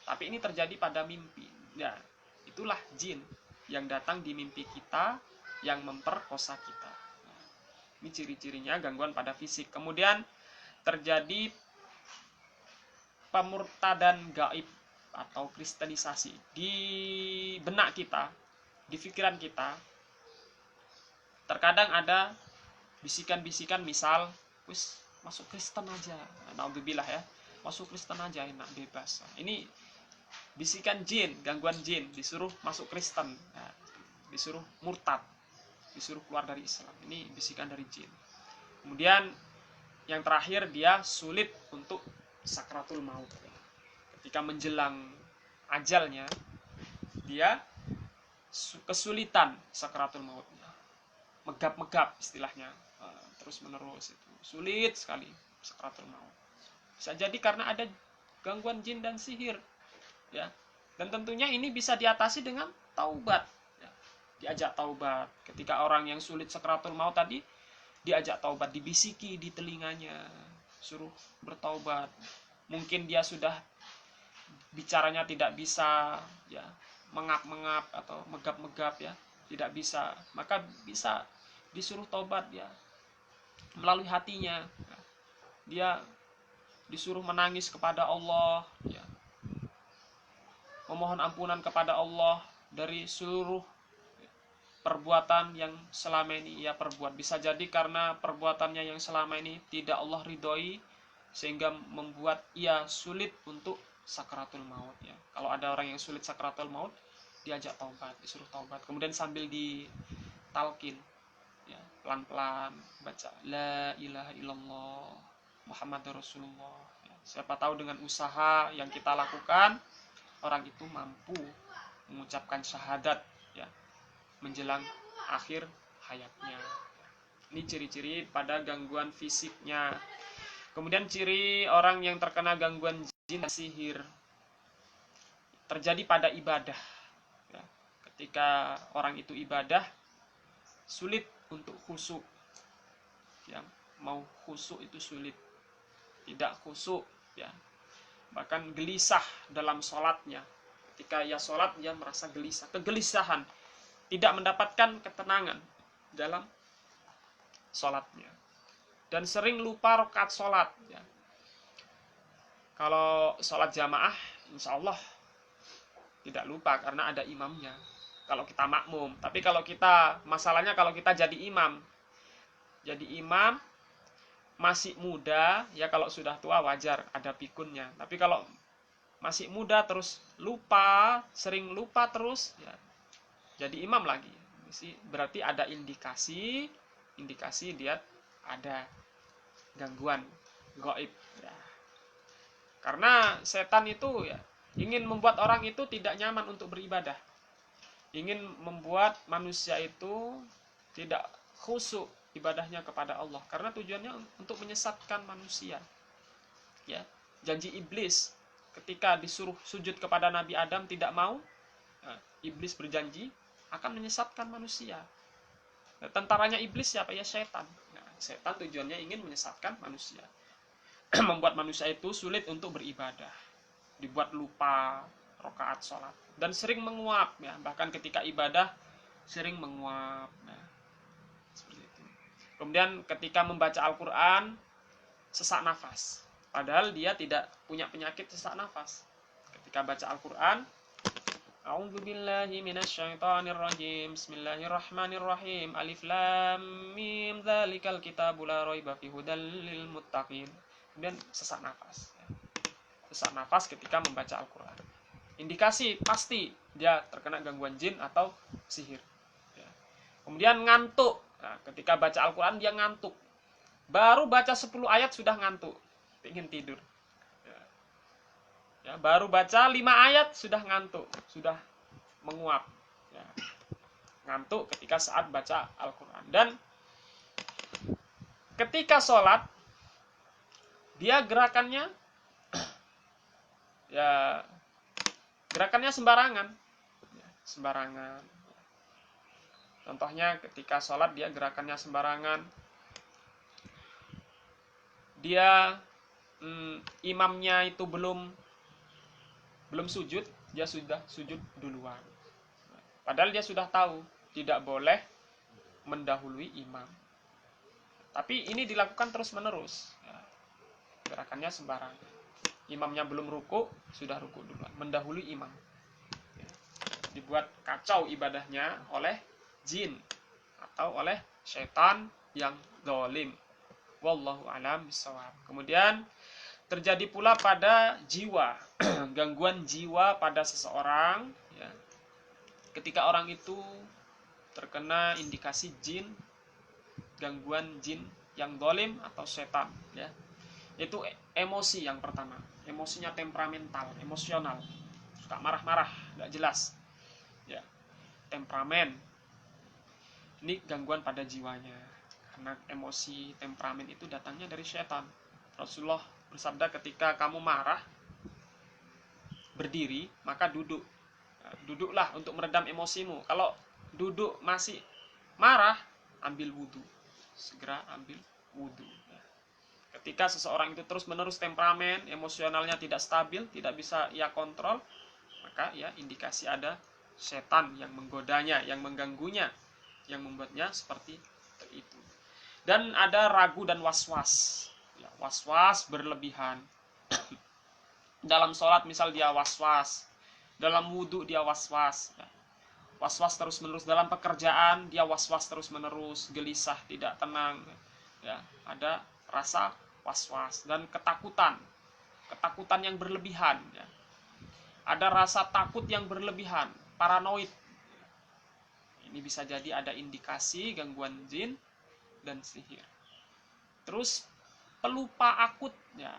Tapi ini terjadi pada mimpi. Ya, itulah jin yang datang di mimpi kita, yang memperkosa kita. Ini ciri-cirinya gangguan pada fisik. Kemudian terjadi pemurtadan gaib atau kristenisasi di benak kita, di pikiran kita. Terkadang ada bisikan-bisikan, misal, wis masuk Kristen aja. Naudzubillah ya. Masuk Kristen aja, enak, bebas. Ini bisikan jin, gangguan jin, disuruh masuk Kristen. Nah, disuruh murtad, disuruh keluar dari Islam. Ini bisikan dari jin. Kemudian yang terakhir, dia sulit untuk sakratul maut. Ketika menjelang ajalnya, dia kesulitan sakratul mautnya. Megap-megap istilahnya, terus menerus itu. Sulit sekali sakratul maut. Bisa jadi karena ada gangguan jin dan sihir. Ya. Dan tentunya ini bisa diatasi dengan taubat. Ya. Diajak taubat. Ketika orang yang sulit sakratul maut tadi, diajak taubat, dibisiki di telinganya, suruh bertaubat. Mungkin dia sudah bicaranya tidak bisa, ya, mengap-mengap atau megap-megap, ya, tidak bisa, maka bisa disuruh taubat, ya, melalui hatinya. Dia disuruh menangis kepada Allah, ya, memohon ampunan kepada Allah dari seluruh perbuatan yang selama ini ia perbuat. Bisa jadi karena perbuatannya yang selama ini tidak Allah ridhoi, sehingga membuat ia sulit untuk sakratul maut. Ya. Kalau ada orang yang sulit sakratul maut, diajak taubat, disuruh taubat. Kemudian sambil ditalkin, ya, pelan-pelan baca la ilaha illallah Muhammadur Rasulullah. Ya. Siapa tahu dengan usaha yang kita lakukan, orang itu mampu mengucapkan syahadat, ya, menjelang akhir hayatnya. Ini ciri-ciri pada gangguan fisiknya. Kemudian ciri orang yang terkena gangguan jin dan sihir terjadi pada ibadah. Ya, ketika orang itu ibadah, sulit untuk khusyuk. Ya, mau khusyuk itu sulit. Tidak khusyuk, ya. Bahkan gelisah dalam sholatnya. Ketika ia sholat, dia merasa gelisah, kegelisahan, tidak mendapatkan ketenangan dalam sholatnya, dan sering lupa rakaat sholat. Ya. Kalau sholat jamaah, insya Allah tidak lupa karena ada imamnya. Kalau kita makmum, tapi kalau kita, masalahnya kalau kita jadi imam masih muda, ya, kalau sudah tua wajar ada pikunnya. Tapi kalau masih muda terus lupa, sering lupa terus, ya, jadi imam lagi, berarti ada indikasi dia ada gangguan gaib. Ya. Karena setan itu, ya, ingin membuat orang itu tidak nyaman untuk beribadah, ingin membuat manusia itu tidak khusyuk ibadahnya kepada Allah, karena tujuannya untuk menyesatkan manusia. Ya, janji iblis ketika disuruh sujud kepada Nabi Adam tidak mau, nah, iblis berjanji akan menyesatkan manusia. Nah, tentaranya iblis siapa? Ya, setan. Nah, setan tujuannya ingin menyesatkan manusia, membuat manusia itu sulit untuk beribadah, dibuat lupa rakaat sholat, dan sering menguap, ya, bahkan ketika ibadah sering menguap. Nah, seperti itu. Kemudian ketika membaca Al-Quran, sesak nafas, padahal dia tidak punya penyakit sesak nafas. Ketika baca Al-Quran, A'udzubillahi minasyaitonirrajim. Bismillahirrahmanirrahim. Alif lam mim dzalikal kitabu la raiba fihi hudal lil muttaqin. Kemudian sesak nafas. Sesak nafas ketika membaca Al-Quran. Indikasi pasti dia terkena gangguan jin atau sihir. Kemudian ngantuk. Nah, ketika baca Al-Quran dia ngantuk. Baru baca 10 ayat sudah ngantuk, ingin tidur. Ya, baru baca 5 ayat sudah ngantuk, sudah menguap. Ya. ngantuk ketika saat baca Al-Quran. Dan ketika sholat, dia gerakannya ya gerakannya sembarangan. Sembarangan. Contohnya ketika sholat dia gerakannya sembarangan. Dia imamnya itu belum sujud, dia sudah sujud duluan. Padahal dia sudah tahu tidak boleh mendahului imam. Tapi ini dilakukan terus-menerus. Gerakannya sembarangan. Imamnya belum ruku, sudah ruku duluan, mendahului imam. Dibuat kacau ibadahnya oleh jin atau oleh setan yang zalim. Wallahu a'lam bishawab. Kemudian terjadi pula pada jiwa, gangguan jiwa pada seseorang, ya. Ketika orang itu terkena indikasi jin, gangguan jin yang zalim atau setan, ya. Itu emosi yang pertama, emosinya temperamental, emosional, suka marah-marah, nggak jelas, ya. Temperamen, ini gangguan pada jiwanya, karena emosi temperamen itu datangnya dari setan. Rasulullah bersabda, ketika kamu marah, berdiri, maka duduk. Duduklah untuk meredam emosimu. Kalau duduk masih marah, ambil wudhu. Segera ambil wudhu. Ketika seseorang itu terus-menerus temperamen, emosionalnya tidak stabil, tidak bisa ia kontrol, maka ya indikasi ada setan yang menggodanya, yang mengganggunya, yang membuatnya seperti itu. Dan ada ragu dan was-was. Ya, was-was berlebihan. Dalam sholat misal dia was-was, dalam wudhu dia was-was, ya. Was-was terus-menerus, dalam pekerjaan dia was-was terus-menerus, gelisah, tidak tenang, ya. Ada rasa was-was dan ketakutan yang berlebihan, ya. Ada rasa takut yang berlebihan, paranoid. Ini bisa jadi ada indikasi gangguan jin dan sihir. Terus pelupa akut, ya.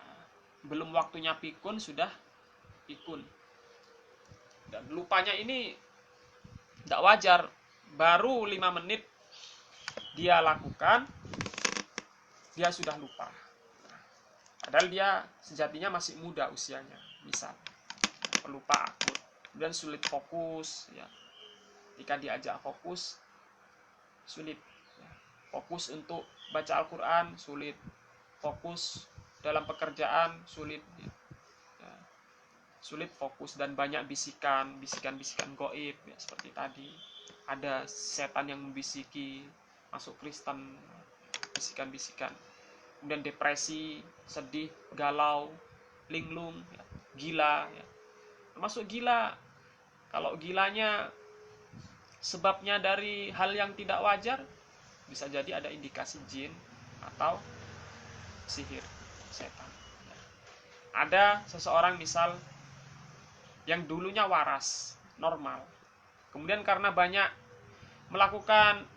Belum waktunya pikun sudah pikun. Dan lupanya ini tidak wajar. Baru 5 menit dia lakukan, dia sudah lupa. Padahal dia sejatinya masih muda usianya, misal. Pelupa akut. Dan sulit fokus, ya. Jika diajak fokus, sulit. Fokus untuk baca Al-Quran, sulit. Fokus dalam pekerjaan, sulit. Ya. Sulit fokus dan banyak bisikan gaib, ya, seperti tadi. Ada setan yang membisiki, masuk Kristen, bisikan-bisikan. Kemudian depresi, sedih, galau, linglung, ya, gila, ya. Termasuk gila. Kalau gilanya sebabnya dari hal yang tidak wajar, bisa jadi ada indikasi jin atau sihir setan. Ada seseorang misal yang dulunya waras, normal. Kemudian karena banyak melakukan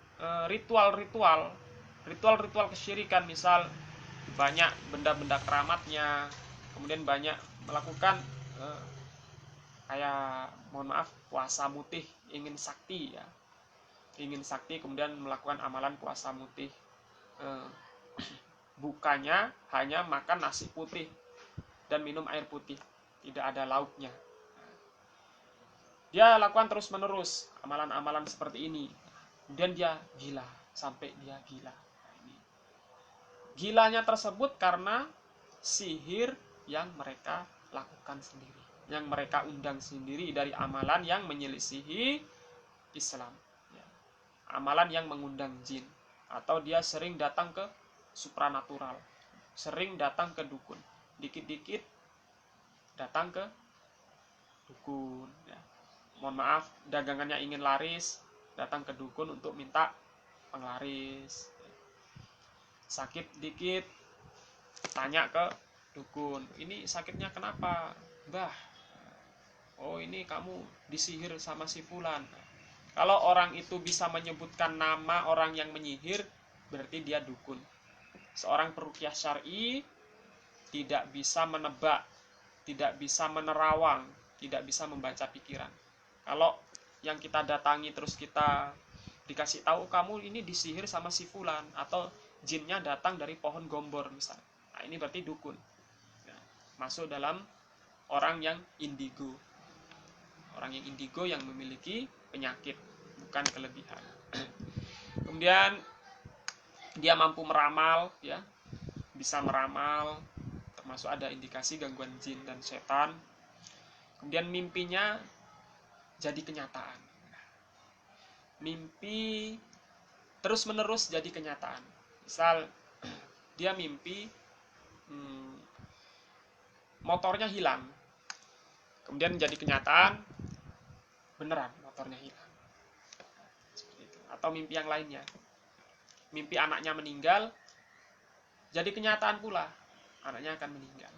ritual-ritual kesyirikan, misal banyak benda-benda keramatnya, kemudian banyak melakukan kayak, mohon maaf, puasa mutih, ingin sakti, ya. Ingin sakti, kemudian melakukan amalan puasa mutih. Bukanya hanya makan nasi putih dan minum air putih, tidak ada lauknya. Dia lakukan terus-menerus amalan-amalan seperti ini. Kemudian dia gila, sampai dia gila. Gilanya tersebut karena sihir yang mereka lakukan sendiri, yang mereka undang sendiri dari amalan yang menyelisihi Islam, ya. Amalan yang mengundang jin. Atau dia sering datang ke supranatural, sering datang ke dukun, dikit-dikit datang ke dukun, ya. Mohon maaf, dagangannya ingin laris, datang ke dukun untuk minta penglaris. Sakit dikit, tanya ke dukun, ini sakitnya kenapa, Mbah? Oh, ini kamu disihir sama si fulan. Kalau orang itu bisa menyebutkan nama orang yang menyihir, berarti dia dukun. Seorang peruqyah syar'i tidak bisa menebak, tidak bisa menerawang, tidak bisa membaca pikiran. Kalau yang kita datangi terus kita dikasih tahu kamu ini disihir sama si fulan, atau jinnya datang dari pohon gombor misalnya. Nah, ini berarti dukun. Nah, masuk dalam orang yang indigo. Orang yang indigo yang memiliki penyakit, bukan kelebihan. Kemudian dia mampu meramal, ya, bisa meramal, termasuk ada indikasi gangguan jin dan setan. Kemudian mimpinya jadi kenyataan. Mimpi terus menerus jadi kenyataan. Misal dia mimpi motornya hilang, kemudian jadi kenyataan, beneran motornya hilang. Seperti itu. Atau mimpi yang lainnya, mimpi anaknya meninggal, jadi kenyataan pula anaknya akan meninggal.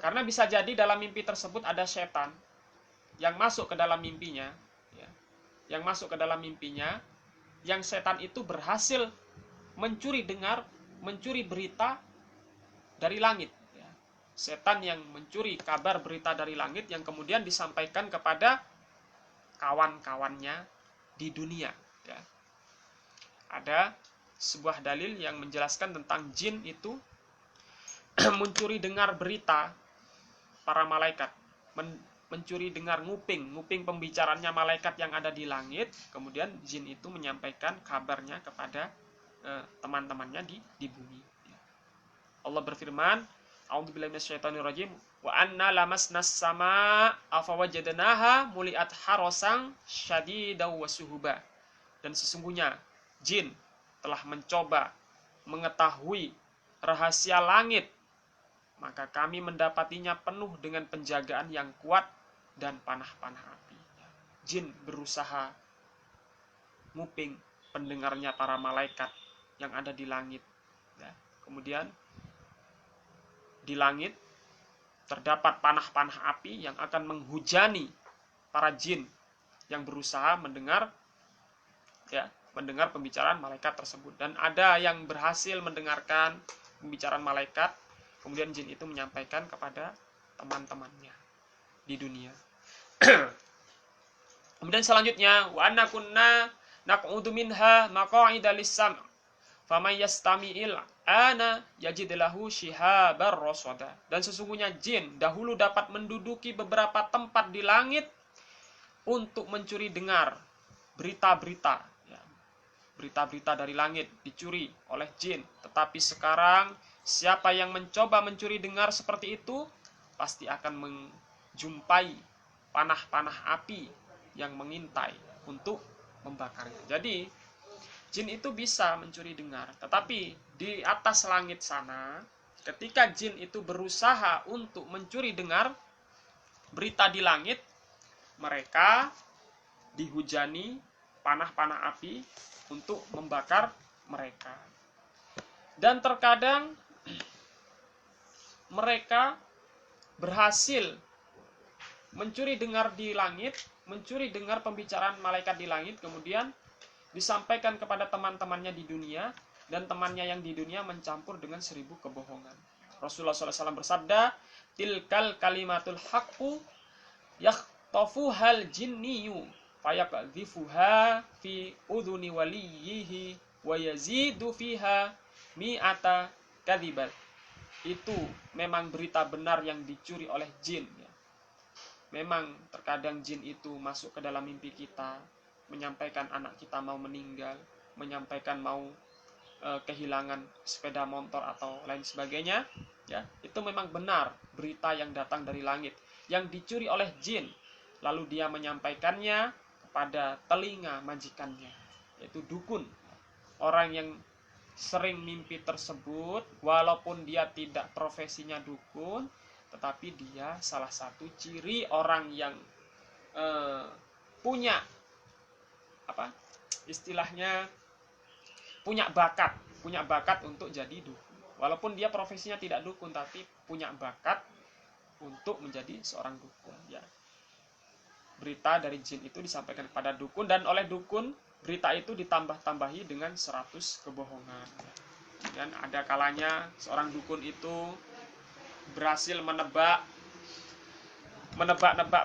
Karena bisa jadi dalam mimpi tersebut ada setan yang masuk ke dalam mimpinya, ya, yang masuk ke dalam mimpinya, yang setan itu berhasil mencuri berita dari langit. Ya. Setan yang mencuri kabar berita dari langit yang kemudian disampaikan kepada kawan-kawannya di dunia. Ya. Ada sebuah dalil yang menjelaskan tentang jin itu mencuri dengar berita para malaikat, mencuri dengar nguping pembicaraannya malaikat yang ada di langit, kemudian jin itu menyampaikan kabarnya kepada teman-temannya di bumi. Allah berfirman, A'udzubillahi minasyaitonirrajim, wa anna lamasnas sama afawajadnaha muliat harasang syadidaw wasuhuba. Dan sesungguhnya jin telah mencoba mengetahui rahasia langit, maka kami mendapatinya penuh dengan penjagaan yang kuat dan panah-panah api. Jin berusaha nguping pendengarnya para malaikat yang ada di langit. Ya. Kemudian di langit terdapat panah-panah api yang akan menghujani para jin yang berusaha mendengar, ya, mendengar pembicaraan malaikat tersebut. Dan ada yang berhasil mendengarkan pembicaraan malaikat, kemudian jin itu menyampaikan kepada teman-temannya di dunia. Kemudian selanjutnya, wa anna kunna naq'udu minha maq'ida lis-sam' faman yastami'il ana yajid lahu shihabar rasada. Dan sesungguhnya jin dahulu dapat menduduki beberapa tempat di langit untuk mencuri dengar berita-berita, ya. Berita-berita dari langit dicuri oleh jin. Tetapi sekarang siapa yang mencoba mencuri dengar seperti itu pasti akan menjumpai panah-panah api yang mengintai untuk membakarnya. Jadi jin itu bisa mencuri dengar, tetapi di atas langit sana, ketika jin itu berusaha untuk mencuri dengar berita di langit, mereka dihujani panah-panah api untuk membakar mereka. Dan terkadang mereka berhasil mencuri dengar di langit, mencuri dengar pembicaraan malaikat di langit, kemudian disampaikan kepada teman-temannya di dunia, dan temannya yang di dunia mencampur dengan 1000 kebohongan. Rasulullah SAW bersabda, tilkal kalimatul haqqu yakhtafuhal jinniyu fayaqdhifuha fi udhuni waliyihi wa yazidu fiha mi'ata kadhibat. Itu memang berita benar yang dicuri oleh jin. Memang terkadang jin itu masuk ke dalam mimpi kita, menyampaikan anak kita mau meninggal, menyampaikan mau kehilangan sepeda motor atau lain sebagainya, ya, itu memang benar berita yang datang dari langit yang dicuri oleh jin, lalu dia menyampaikannya kepada telinga majikannya, yaitu dukun. Orang yang sering mimpi tersebut, walaupun dia tidak profesinya dukun, tetapi dia salah satu ciri orang yang punya istilahnya punya bakat untuk jadi dukun. Walaupun dia profesinya tidak dukun, tapi punya bakat untuk menjadi seorang dukun. Ya. Berita dari jin itu disampaikan kepada dukun, dan oleh dukun berita itu ditambah-tambahi dengan 100 kebohongan. Dan ada kalanya seorang dukun itu berhasil menebak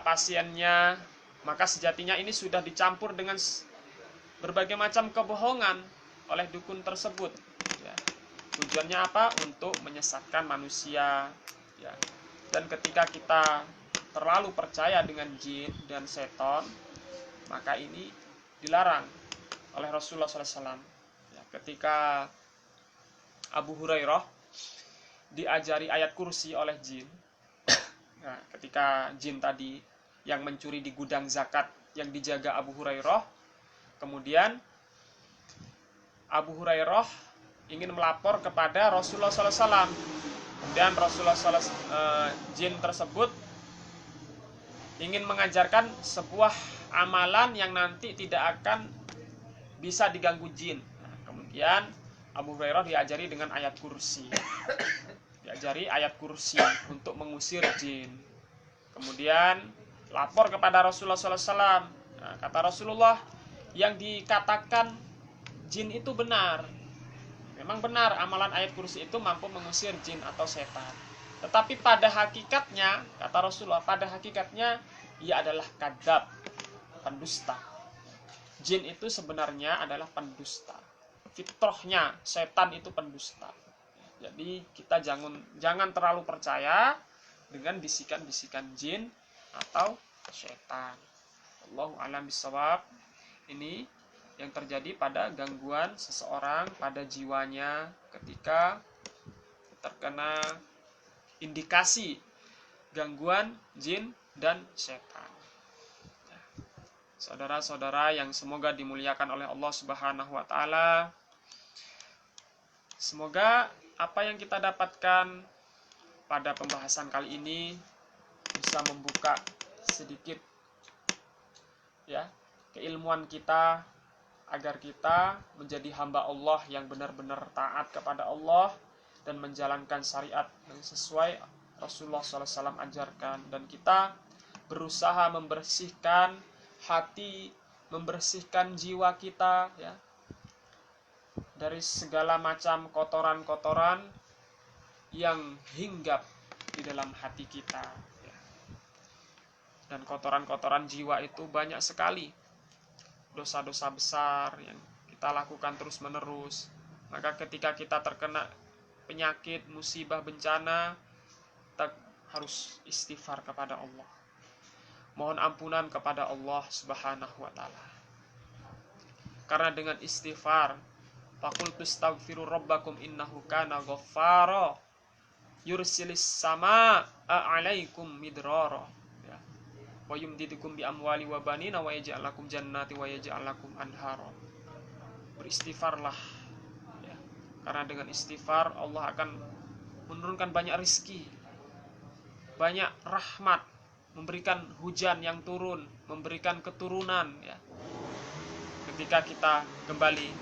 pasiennya, maka sejatinya ini sudah dicampur dengan berbagai macam kebohongan oleh dukun tersebut. Ya. Tujuannya apa? Untuk menyesatkan manusia. Ya. Dan ketika kita terlalu percaya dengan jin dan seton, maka ini dilarang oleh Rasulullah SAW. Ya, ketika Abu Hurairah diajari ayat kursi oleh jin, nah, ketika jin tadi yang mencuri di gudang zakat yang dijaga Abu Hurairah, kemudian Abu Hurairah ingin melapor kepada Rasulullah SAW. Dan Rasulullah SAW, jin tersebut ingin mengajarkan sebuah amalan yang nanti tidak akan bisa diganggu jin. Nah, kemudian Abu Hurairah diajari dengan ayat kursi. Diajari ayat kursi untuk mengusir jin. Kemudian lapor kepada Rasulullah SAW. Nah, kata Rasulullah, yang dikatakan jin itu benar. Memang benar amalan ayat kursi itu mampu mengusir jin atau setan. Tetapi pada hakikatnya, kata Rasulullah, pada hakikatnya ia adalah kadzab, pendusta. Jin itu sebenarnya adalah pendusta. Fitrahnya setan itu pendusta. Jadi kita jangan terlalu percaya dengan bisikan-bisikan jin atau setan. Allahu a'lam bishawab. Ini yang terjadi pada gangguan seseorang pada jiwanya ketika terkena indikasi gangguan jin dan setan. Saudara-saudara yang semoga dimuliakan oleh Allah Subhanahu wa taala, semoga apa yang kita dapatkan pada pembahasan kali ini bisa membuka sedikit ya keilmuan kita, agar kita menjadi hamba Allah yang benar-benar taat kepada Allah dan menjalankan syariat yang sesuai Rasulullah SAW ajarkan, dan kita berusaha membersihkan hati, membersihkan jiwa kita ya dari segala macam kotoran-kotoran yang hinggap di dalam hati kita ya. Dan kotoran-kotoran jiwa itu banyak sekali, dosa-dosa besar yang kita lakukan terus-menerus. Maka ketika kita terkena penyakit, musibah, bencana, kita harus istighfar kepada Allah, mohon ampunan kepada Allah Subhanahu wa taala. Karena dengan istighfar, faqultu astaghfiru rabbakum innahu kana ghaffara yursilis samaa 'alaikum midrara wa yumdidukum bi amwali wa banina wa yaj'al lakum jannati wa yaj'al lakum anhara. Beristighfarlah ya. Karena dengan istighfar Allah akan menurunkan banyak rizki, banyak rahmat, memberikan hujan yang turun, memberikan keturunan ya. Ketika kita kembali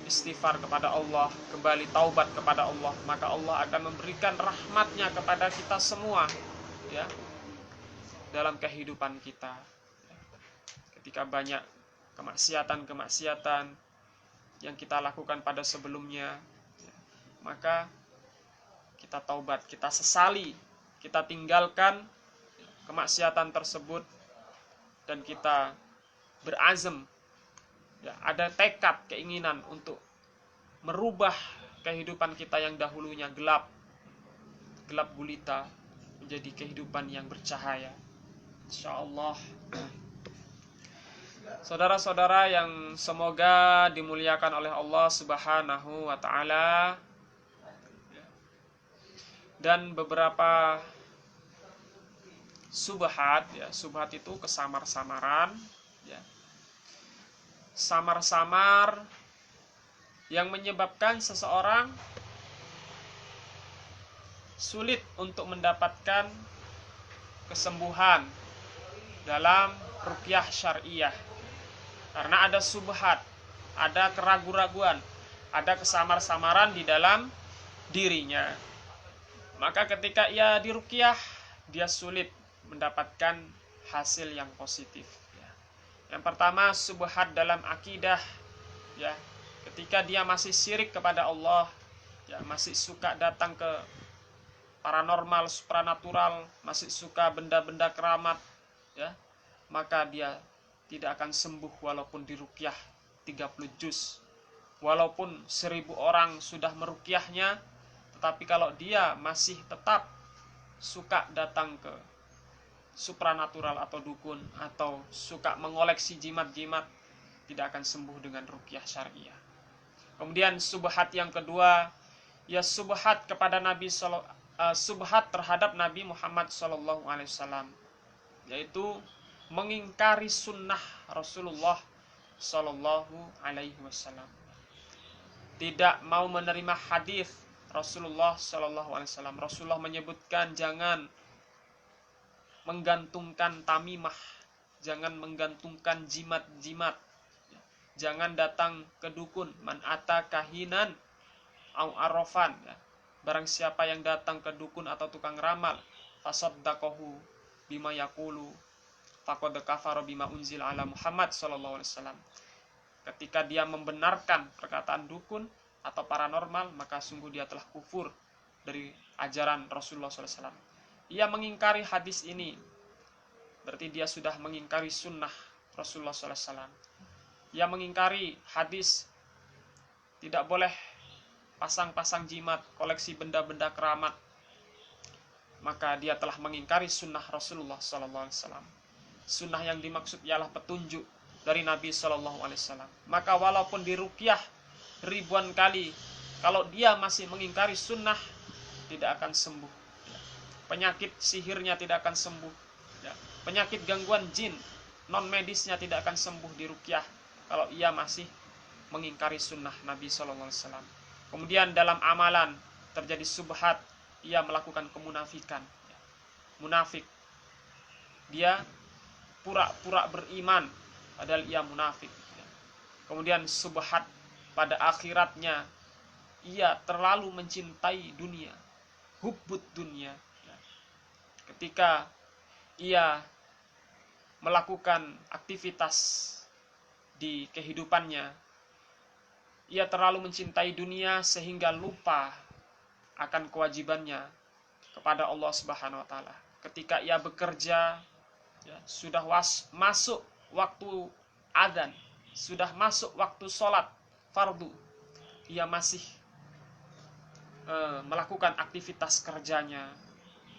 istighfar kepada Allah, kembali taubat kepada Allah, maka Allah akan memberikan rahmatnya kepada kita semua ya, dalam kehidupan kita. Ketika banyak kemaksiatan-kemaksiatan yang kita lakukan pada sebelumnya, maka kita taubat, kita sesali, kita tinggalkan kemaksiatan tersebut, dan kita berazam ya, ada tekad, keinginan untuk merubah kehidupan kita yang dahulunya gelap gulita menjadi kehidupan yang bercahaya, insyaallah. Saudara-saudara yang semoga dimuliakan oleh Allah Subhanahu wa taala, dan beberapa subhat ya, subhat itu kesamar-samaran ya, samar-samar yang menyebabkan seseorang sulit untuk mendapatkan kesembuhan dalam ruqyah syariah, karena ada subhat, ada keraguan-raguan, ada kesamar-samaran di dalam dirinya. Maka ketika ia diruqyah, dia sulit mendapatkan hasil yang positif ya. Yang pertama, subhat dalam akidah ya, ketika dia masih syirik kepada Allah ya, masih suka datang ke paranormal, supranatural, masih suka benda-benda keramat ya, maka dia tidak akan sembuh walaupun diruqyah 30 juz. Walaupun 1000 orang sudah meruqyahnya, tetapi kalau dia masih tetap suka datang ke supranatural atau dukun, atau suka mengoleksi jimat-jimat, tidak akan sembuh dengan ruqyah syariah. Kemudian subhat yang kedua, ya subhat kepada subhat terhadap Nabi Muhammad SAW, yaitu mengingkari sunnah Rasulullah SAW, tidak mau menerima hadis Rasulullah SAW. Rasulullah menyebutkan jangan menggantungkan tamimah, jangan menggantungkan jimat-jimat, jangan datang ke dukun. Man ata kahinan au arrafan, barang siapa yang datang ke dukun atau tukang ramal, fasaddaqahu bima yaqulu faqad kafara bima unzila ala Muhammad sallallahu alaihi wasallam. Ketika dia membenarkan perkataan dukun atau paranormal, maka sungguh dia telah kufur dari ajaran Rasulullah SAW. Ia mengingkari hadis ini, berarti dia sudah mengingkari sunnah Rasulullah SAW. Ia mengingkari hadis tidak boleh pasang-pasang jimat, koleksi benda-benda keramat, maka dia telah mengingkari sunnah Rasulullah SAW. Sunnah yang dimaksud ialah petunjuk dari Nabi SAW. Maka walaupun diruqyah ribuan kali, kalau dia masih mengingkari sunnah, tidak akan sembuh. Penyakit sihirnya tidak akan sembuh. Penyakit gangguan jin non medisnya tidak akan sembuh diruqyah kalau ia masih mengingkari sunnah Nabi SAW. Kemudian dalam amalan terjadi subhat, ia melakukan kemunafikan. Munafik, dia pura-pura beriman padahal ia munafik. Kemudian subhat, pada akhiratnya ia terlalu mencintai dunia, hubbud dunia. Ketika ia melakukan aktivitas di kehidupannya, ia terlalu mencintai dunia sehingga lupa akan kewajibannya kepada Allah Subhanahu wa taala. Ketika ia bekerja, sudah masuk waktu adzan, sudah masuk waktu sholat fardu, ia masih melakukan aktivitas kerjanya,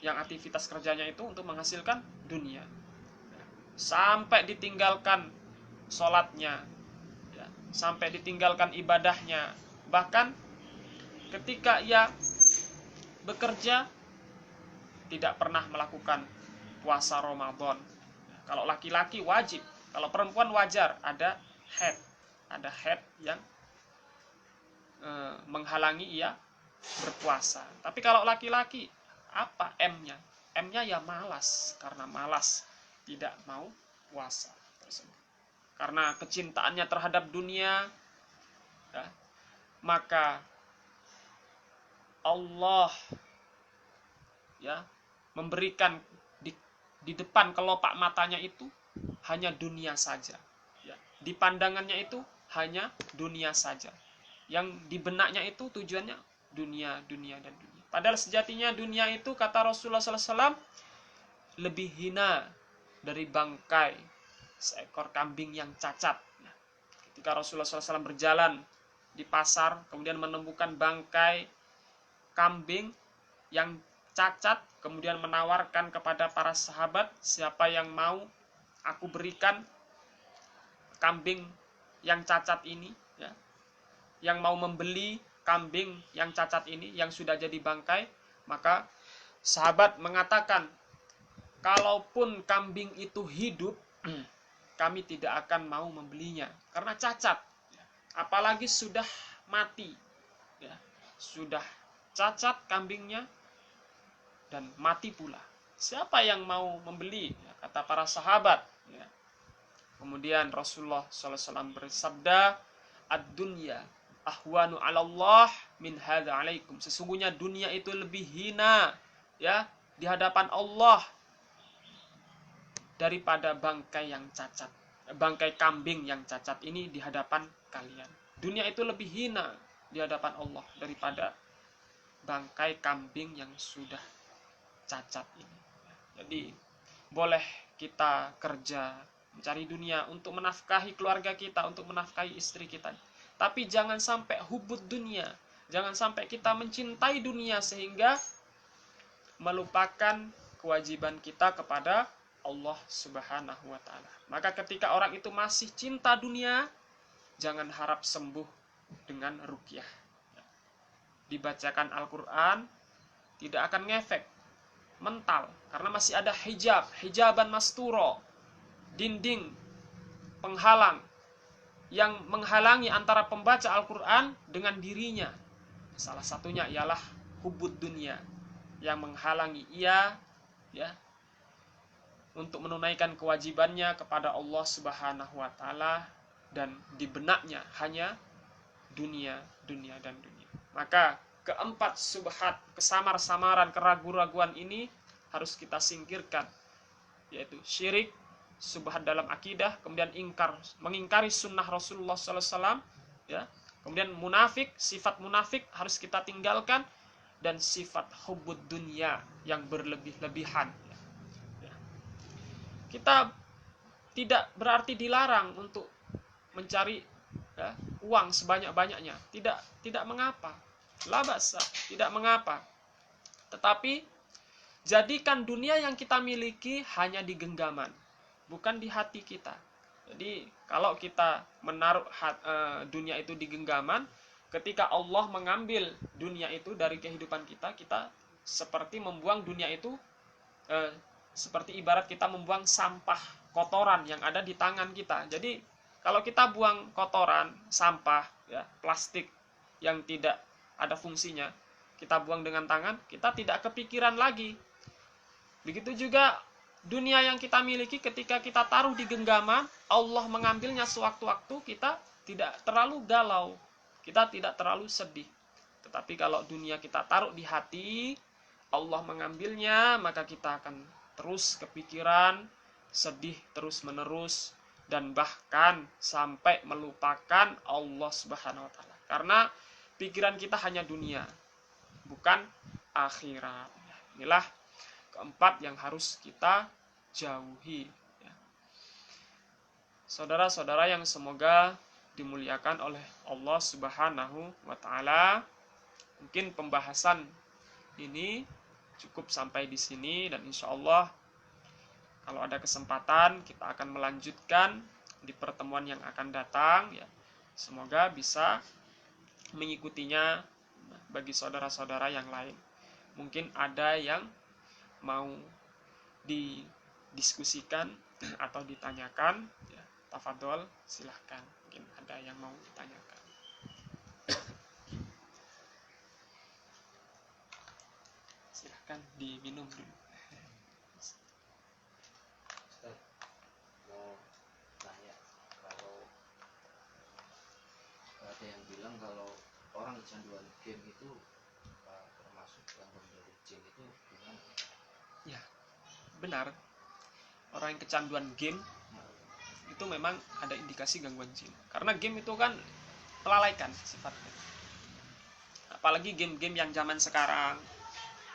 yang aktivitas kerjanya itu untuk menghasilkan dunia, sampai ditinggalkan sholatnya, sampai ditinggalkan ibadahnya. Bahkan ketika ia bekerja tidak pernah melakukan puasa Ramadan. Kalau laki-laki wajib, kalau perempuan wajar, ada head yang menghalangi ia berpuasa. Tapi kalau laki-laki, apa M-nya? M-nya ya malas, karena malas tidak mau puasa tersebut. Karena kecintaannya terhadap dunia, maka Allah memberikan di depan kelopak matanya itu hanya dunia saja. Di pandangannya itu hanya dunia saja. Yang di benaknya itu tujuannya dunia, dunia, dan dunia. Padahal sejatinya dunia itu, kata Rasulullah SAW, lebih hina dari bangkai seekor kambing yang cacat. Ketika Rasulullah SAW berjalan di pasar, kemudian menemukan bangkai kambing yang cacat, kemudian menawarkan kepada para sahabat, siapa yang mau aku berikan kambing yang cacat ini, yang mau membeli kambing yang cacat ini, yang sudah jadi bangkai. Maka sahabat mengatakan, kalaupun kambing itu hidup, kami tidak akan mau membelinya karena cacat, apalagi sudah mati, sudah cacat kambingnya dan mati pula. Siapa yang mau membeli? Kata para sahabat. Kemudian Rasulullah SAW bersabda, ad-dunya ahwanu 'ala Allah min hadza 'alaikum. Sesungguhnya dunia itu lebih hina di hadapan Allah daripada bangkai yang cacat, bangkai kambing yang cacat ini di hadapan kalian. Dunia itu lebih hina di hadapan Allah daripada bangkai kambing yang sudah cacat ini. Jadi boleh kita kerja, mencari dunia untuk menafkahi keluarga kita, untuk menafkahi istri kita. Tapi jangan sampai hubud dunia, jangan sampai kita mencintai dunia sehingga melupakan kewajiban kita kepada Allah Subhanahu wa taala. Maka ketika orang itu masih cinta dunia, jangan harap sembuh dengan ruqyah. Dibacakan Al-Qur'an tidak akan ngefek mental karena masih ada hijaban masturo, dinding penghalang yang menghalangi antara pembaca Al-Qur'an dengan dirinya. Salah satunya ialah hubud dunia yang menghalangi ia untuk menunaikan kewajibannya kepada Allah Subhanahu wa taala, dan di benaknya hanya dunia dan dunia. Maka keempat subhat, kesamar-samaran, keraguan-raguan ini harus kita singkirkan, yaitu syirik, subhat dalam akidah, kemudian mengingkari sunnah Rasulullah SAW, kemudian munafik, sifat munafik harus kita tinggalkan, dan sifat hubud dunia yang berlebih-lebihan. Kita tidak berarti dilarang untuk mencari uang sebanyak-banyaknya, tidak mengapa, la ba'sa, tidak mengapa. Tetapi jadikan dunia yang kita miliki hanya di genggaman, bukan di hati kita. Jadi kalau kita menaruh dunia itu di genggaman, ketika Allah mengambil dunia itu dari kehidupan kita, kita seperti membuang dunia itu, seperti ibarat kita membuang sampah kotoran yang ada di tangan kita. Jadi kalau kita buang kotoran, sampah, plastik yang tidak ada fungsinya, kita buang dengan tangan, kita tidak kepikiran lagi. Begitu juga dunia yang kita miliki, ketika kita taruh di genggaman, Allah mengambilnya sewaktu-waktu, kita tidak terlalu galau, kita tidak terlalu sedih. Tetapi kalau dunia kita taruh di hati, Allah mengambilnya, maka kita akan terus kepikiran, sedih terus-menerus, dan bahkan sampai melupakan Allah Subhanahu wa taala. Karena pikiran kita hanya dunia, bukan akhirat. Inilah keempat yang harus kita jauhi. Saudara-saudara yang semoga dimuliakan oleh Allah Subhanahu wa taala, mungkin pembahasan ini cukup sampai di sini, dan insya Allah kalau ada kesempatan kita akan melanjutkan di pertemuan yang akan datang. Semoga bisa mengikutinya bagi saudara-saudara yang lain. Mungkin ada yang mau didiskusikan atau ditanyakan, tafadhol, silahkan. Mungkin ada yang mau ditanyakan. Silahkan diminum dulu. Ustaz, mau tanya, kalau ada yang bilang kalau orang kecanduan game itu termasuk gangguan dari jin, itu gimana? Ya, benar. Orang yang kecanduan game itu memang ada indikasi gangguan jin. Karena game itu kan melalaikan sifatnya. Apalagi game-game yang zaman sekarang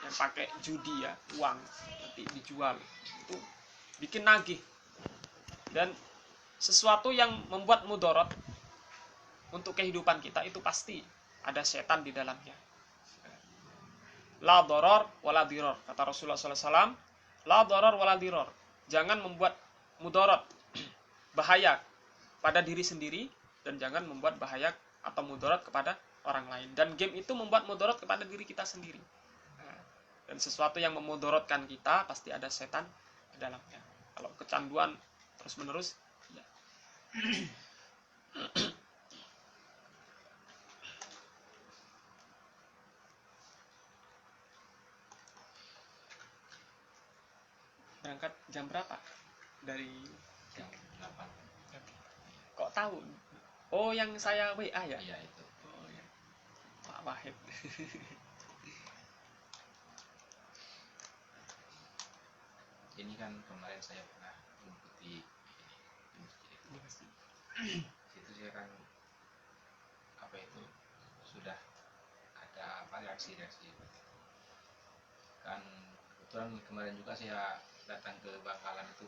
yang pakai judi, uang nanti dijual, itu bikin nagih, dan sesuatu yang membuat mudarat untuk kehidupan kita itu pasti ada setan di dalamnya. La doror wala diror, kata Rasulullah SAW. La doror wala diror, jangan membuat mudarat, bahaya pada diri sendiri, dan jangan membuat bahaya atau mudarat kepada orang lain. Dan game itu membuat mudarat kepada diri kita sendiri. Dan sesuatu yang memudaratkan kita pasti ada setan di dalamnya. Kalau kecanduan terus-menerus, Berangkat jam berapa? Dari jam 8. Kok tahu? Oh, yang saya WA ya? Iya itu. Oh ya. Pak Wahid. Ini kan kemarin saya pernah mengikuti di masjid itu. Situ saya kan sudah ada reaksi-reaksi. Kan kebetulan kemarin juga saya datang ke Bangkalan itu,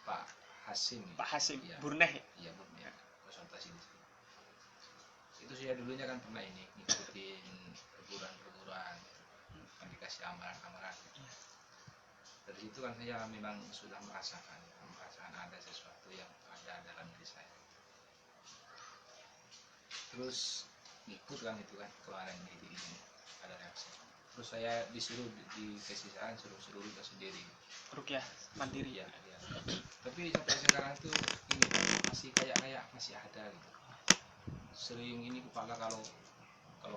Pak Hasim. Pak Hasim Iya. Burneh ya? Iya, ya, konsultasi di situ. Itu saya dulunya kan pernah ini ngikutin perguruan-perguruan, kan dikasih amaran-amaran. Dari situ kan saya memang sudah merasakan ada sesuatu yang ada dalam diri saya. Terus ngikut kan itu kan kemarin ini ada reaksi. Terus saya disuruh dikasih saran suruh luka sendiri. Rukyah mandiri Ya, ya. Tapi sampai sekarang itu ini masih kayak masih ada gitu. Sering ini kepala kalau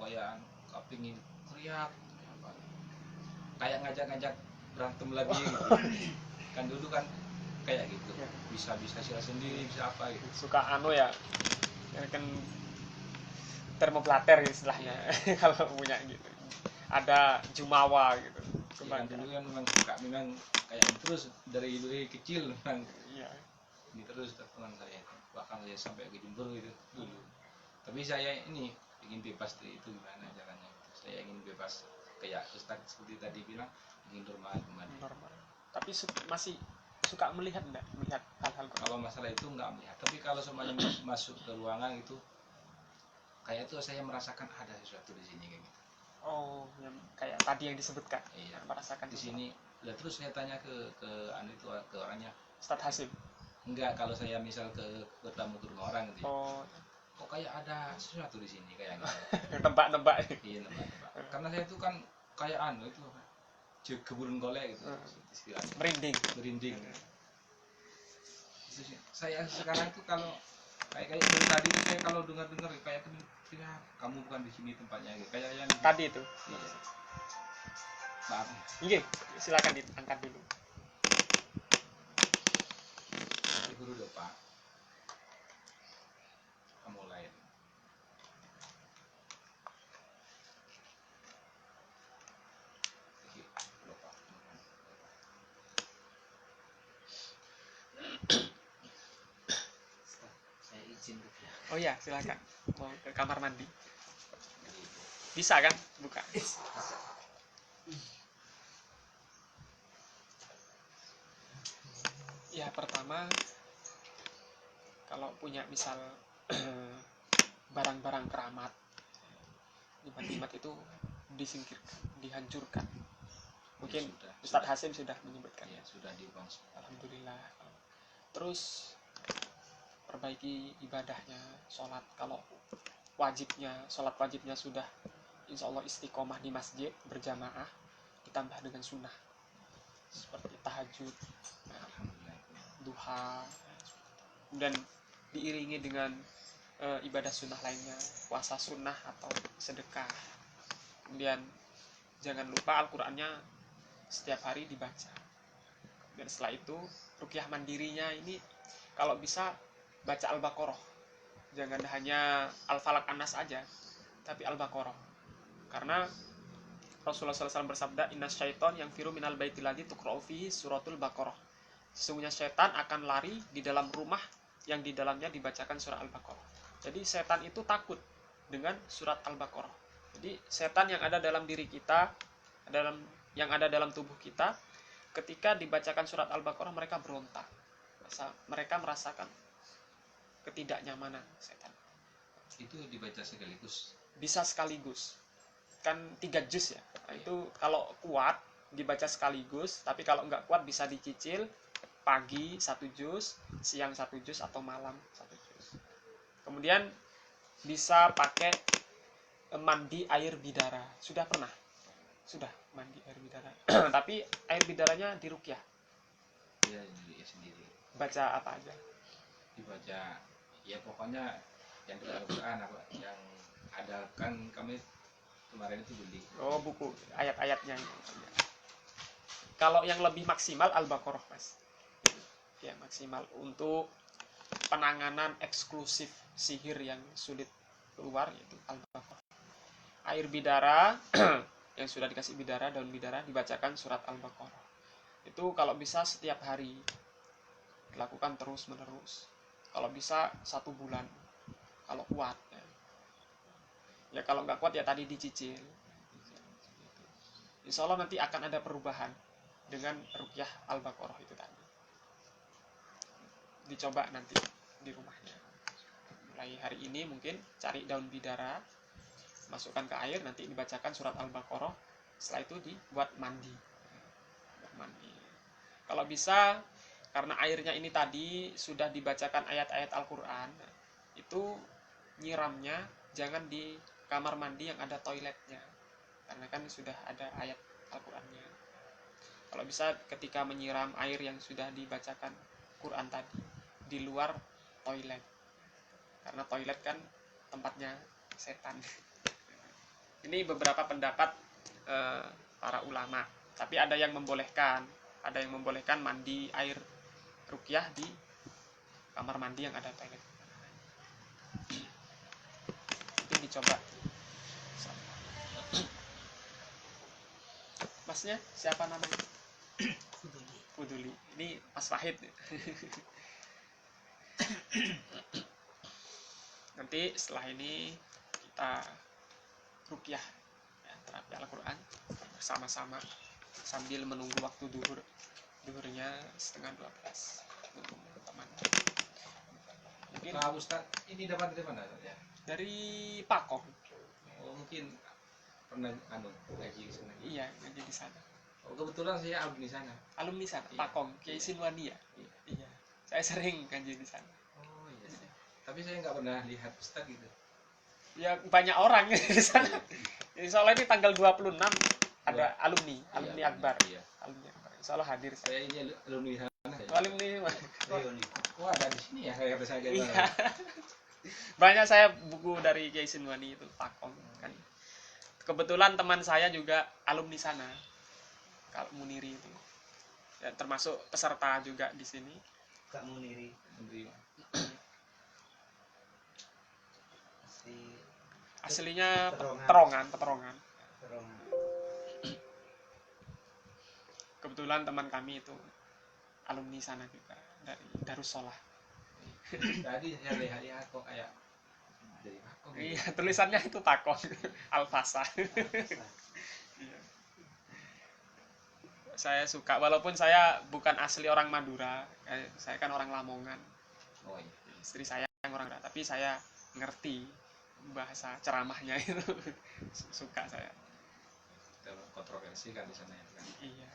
kayak kepingin teriak apa, kayak ngajak-ngajak berantem lagi gitu. Kan dulu kan kayak gitu, bisa sila sendiri, bisa apa gitu. Suka ya kan termoplater istilahnya. Kalau punya gitu ada jumawa gitu Ya, dulu kan memang kayak terus dari kecil memang ini terus teman saya, bahkan saya sampai ke Jember gitu dulu. Tapi saya ini ingin bebas dari itu, gimana caranya gitu. Saya ingin bebas kayak Ustaz seperti tadi bilang, ingin normal. Tapi masih suka melihat hal-hal kalau masalah itu enggak melihat, tapi kalau semuanya masuk ke ruangan itu kayak itu saya merasakan ada sesuatu di sini kayak gitu. Oh, yang kayak tadi yang disebutkan. Iya, merasakan di sini. Lah terus saya tanya ke ke orangnya, Ustadz Hasim. Enggak, kalau saya misal bertamu ke rumah orang gitu. Kok kayak ada sesuatu di sini kayak gitu. Nebak-nebak. Iya, nebak-nebak. Karena saya itu kan kayak itu keburun golek gitu. Istilahnya. Merinding. Saya sekarang tuh kalau kayak dari tadi itu saya kalau dengar kayak kamu bukan di sini tempatnya gitu. Kayak yang tadi itu. Iya. Maaf. Iya, silakan diangkat dulu. Guru dong, Pak. Mulai. Saya izin ke belakang. Oh iya, silakan. Mau ke kamar mandi. Bisa kan? Buka. Ya, pertama kalau punya misal barang-barang keramat, jimat itu disingkirkan, dihancurkan. Mungkin Ustadz Hasim sudah menyebutkan. Ya, sudah dibahas. Alhamdulillah. Terus perbaiki ibadahnya, sholat. Kalau sholat wajibnya sudah insya Allah istiqomah di masjid berjamaah, ditambah dengan sunnah seperti tahajud, duha, dan diiringi dengan ibadah sunnah lainnya, puasa sunnah atau sedekah. Kemudian jangan lupa Al-Qur'annya setiap hari dibaca. Dan setelah itu ruqyah mandirinya ini kalau bisa baca Al-Baqarah. Jangan hanya Al-Falaq An-Nas aja, tapi Al-Baqarah. Karena Rasulullah SAW bersabda, "Inna syaiton yang firu minal baitil ladzi tuqra'u fihi suratul Baqarah." Sesungguhnya setan akan lari di dalam rumah yang di dalamnya dibacakan surah Al-Baqarah. Jadi setan itu takut dengan surat Al-Baqarah. Jadi setan yang ada dalam diri kita, yang ada dalam tubuh kita, ketika dibacakan surat Al-Baqarah mereka berontak. Mereka merasakan ketidaknyamanan setan. Itu dibaca sekaligus? Bisa sekaligus. Kan 3 juz ya. Nah, itu kalau kuat dibaca sekaligus, tapi kalau nggak kuat bisa dicicil, pagi 1 juz, siang 1 juz, atau malam 1 juz. Kemudian bisa pakai mandi air bidara. Sudah pernah? Sudah mandi air bidara. Tapi air bidaranya diruqyah. Iya, sendiri. Baca apa aja? Dibaca ya pokoknya yang di Al-Qur'an apa yang ada, kan kami kemarin itu beli. Oh, buku ayat-ayatnya. Kalau yang lebih maksimal Al-Baqarah, Mas. Ya, maksimal untuk penanganan eksklusif sihir yang sulit keluar, yaitu Al-Baqarah. Air bidara yang sudah dikasih bidara, daun bidara, dibacakan surat Al-Baqarah. Itu kalau bisa setiap hari, dilakukan terus menerus. Kalau bisa 1 bulan, kalau kuat ya kalau nggak kuat ya tadi dicicil. Insya Allah nanti akan ada perubahan dengan ruqyah Al-Baqarah itu tadi. dicoba nanti di rumahnya. Mulai hari ini mungkin cari daun bidara, masukkan ke air, nanti dibacakan surat Al-Baqarah, setelah itu dibuat mandi. Kalau bisa, karena airnya ini tadi sudah dibacakan ayat-ayat Al-Quran, itu nyiramnya jangan di kamar mandi yang ada toiletnya, karena kan sudah ada ayat Al-Qurannya. Kalau bisa ketika menyiram air yang sudah dibacakan Quran tadi di luar toilet, karena toilet kan tempatnya setan. Ini beberapa pendapat para ulama, tapi ada yang membolehkan mandi air ruqyah di kamar mandi yang ada toilet. Itu dicoba. Masnya siapa namanya? Fuduli. Ini Mas Wahid. Nanti setelah ini kita ruqyah, ya, terapi Al-Quran bersama-sama sambil menunggu waktu duhurnya 11:30 untuk teman. Mungkin Pak Ustaz, ini dapat dari mana ya? dari Pakong. Oh, mungkin pernah ngaji di sana. Iya, ngaji di sana. Oh, kebetulan saya alumni sana. Alumni sana, Iya. Pakong, Kiai Sinwani ya. Iya. Iya. Saya sering ngaji di sana. Oh iya. Tapi saya nggak pernah lihat Ustaz gitu. Ya banyak orang di sana. Insya Allah ini tanggal 26 ada alumni Iya, Akbar. Iya. Alumni Akbar. Insya Allah hadir saya. Saya ini alumni sana. Ya. Alumni Wah, ada di sini ya saya kata saya. iya. Banyak saya buku dari Kiai Sinwani itu Pakong kan. Kebetulan teman saya juga alumni sana. Kalau Muniri itu. Ya, termasuk peserta juga di sini. Kak Muniri Aslinya Terongan. Peterongan. Kebetulan teman kami itu alumni sana juga dari Darussolah. Tadi saya lihat kok kayak dari Pakong. Iya, tulisannya itu Pakong Al-Fasa. Iya. Saya suka, walaupun saya bukan asli orang Madura, saya kan orang Lamongan. Oh iya. Istri saya yang orang Madura, tapi saya ngerti bahasa ceramahnya itu. Suka saya. Kontroversi kan di sana ya kan. Iya.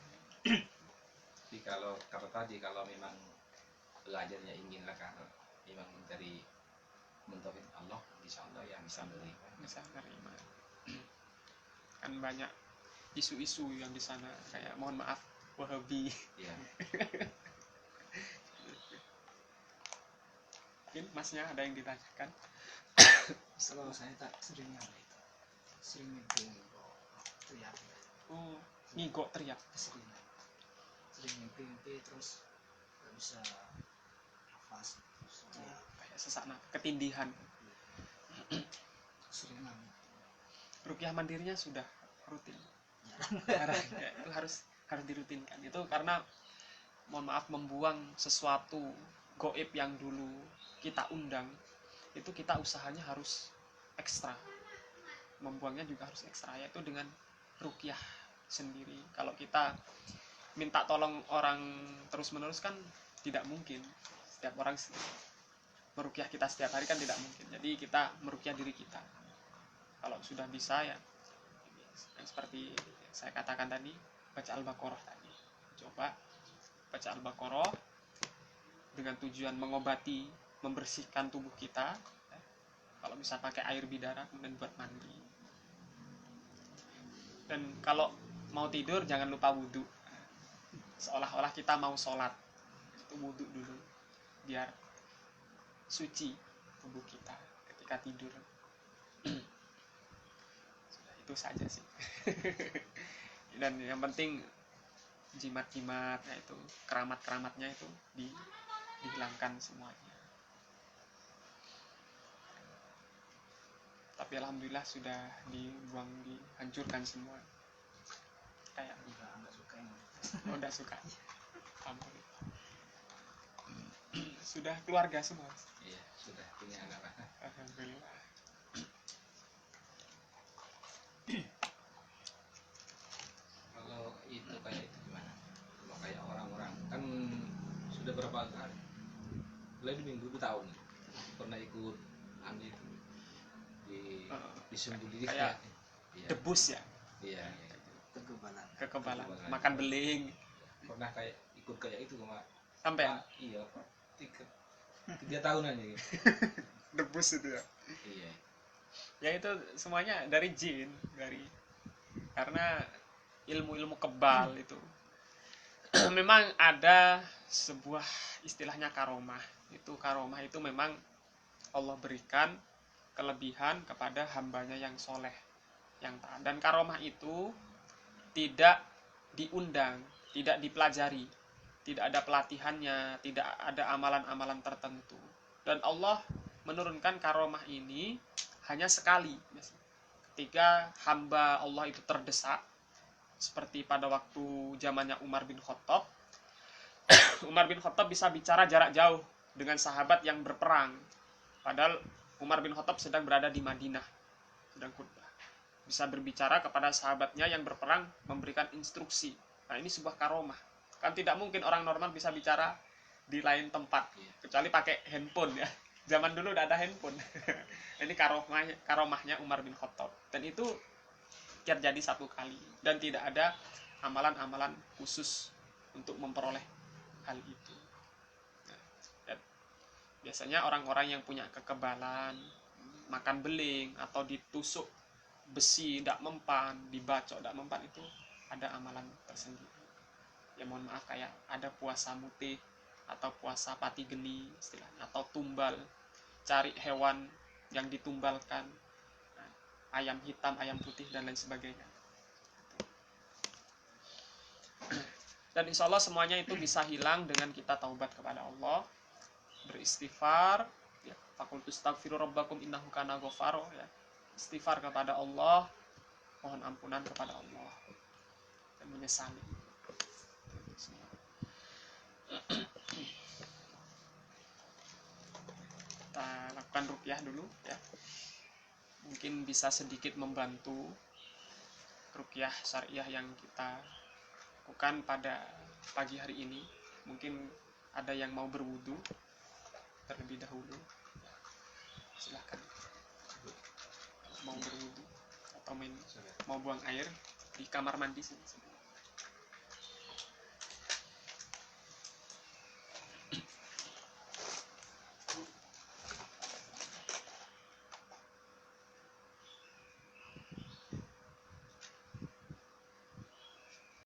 Tapi kalau tadi kalau memang belajarnya inginlah kan memang mencari mentauhid Allah, insya Allah ya bisa menerima. Bisa menerima. Kan banyak isu-isu yang di sana kayak mohon maaf Wahabi. Iya. Mungkin masnya ada yang ditanyakan? Kalau saya tak sering apa itu, sering mimpi teriak, Oh, ngigok teriak. sering mimpi terus nggak bisa nafas, terus ya, Kayak sesak ketindihan. sering nangis. Ruqyah mandirinya sudah rutin. Ya, itu harus dirutinkan. Itu karena mohon maaf membuang sesuatu goib yang dulu kita undang, itu kita usahanya harus ekstra. Membuangnya juga harus ekstra, yaitu dengan ruqyah sendiri. Kalau kita minta tolong orang terus-menerus kan tidak mungkin. Setiap orang meruqyah kita setiap hari kan tidak mungkin. Jadi kita meruqyah diri kita. Kalau sudah bisa ya seperti saya katakan tadi, baca Al-Baqarah tadi. Coba baca Al-Baqarah dengan tujuan mengobati, membersihkan tubuh kita. Kalau bisa pakai air bidara kemudian buat mandi. Dan kalau mau tidur jangan lupa wudhu. Seolah-olah kita mau sholat, itu wudhu dulu biar suci tubuh kita ketika tidur. Sudah itu saja sih. Dan yang penting jimat-jimatnya itu, keramat-keramatnya itu dihilangkan semuanya. Tapi alhamdulillah sudah dibuang, dihancurkan semua. Kayak Nggak suka yang udah suka. Alhamdulillah. Sudah keluarga semua. Iya, sudah punya anak. Alhamdulillah. Kalau itu kayak itu gimana? Kalau kayak orang-orang kan sudah berapa kali tahun pernah ikut itu disembunyi kayak iya debus ya, iya kekebalan. kekebalan, Kekebalan. makan beling pernah kayak ikut kayak itu Pak. sampai Iya Pak. tiga tahunan ya gitu. debus itu ya. Iya Ya itu semuanya dari jin, karena ilmu-ilmu kebal itu. Memang ada sebuah istilahnya karomah. Karomah itu memang Allah berikan kelebihan kepada hambanya yang soleh, yang taat. Dan karomah itu tidak diundang, tidak dipelajari, tidak ada pelatihannya, tidak ada amalan-amalan tertentu. Dan Allah menurunkan karomah ini hanya sekali, ketika hamba Allah itu terdesak, seperti pada waktu zamannya Umar bin Khattab. Umar bin Khattab bisa bicara jarak jauh dengan sahabat yang berperang, padahal Umar bin Khattab sedang berada di Madinah, sedang khutbah. Bisa berbicara kepada sahabatnya yang berperang, memberikan instruksi. Nah, ini sebuah karomah. Kan tidak mungkin orang normal bisa bicara di lain tempat, kecuali pakai handphone ya. Zaman dulu udah ada handphone. Ini karomahnya Umar bin Khattab. Dan itu terjadi satu kali. Dan tidak ada amalan-amalan khusus untuk memperoleh hal itu. Nah, biasanya orang-orang yang punya kekebalan, makan beling, atau ditusuk besi tidak mempan, dibacok tidak mempan, itu ada amalan tersendiri. Ya mohon maaf, kayak ada puasa mutih atau puasa pati geni istilahnya, atau tumbal, cari hewan yang ditumbalkan, ayam hitam, ayam putih, dan lain sebagainya. Dan insya Allah semuanya itu bisa hilang dengan kita taubat kepada Allah, beristighfar, ya, fakultus astaghfiru rabbakum innahu kana ghafaro, ya, istighfar kepada Allah, mohon ampunan kepada Allah, dan menyesali. Kita lakukan ruqyah dulu ya, mungkin bisa sedikit membantu ruqyah syariah yang kita lakukan pada pagi hari ini. Mungkin ada yang mau berwudu terlebih dahulu, silahkan. Mau berwudu atau mau buang air di kamar mandi sini.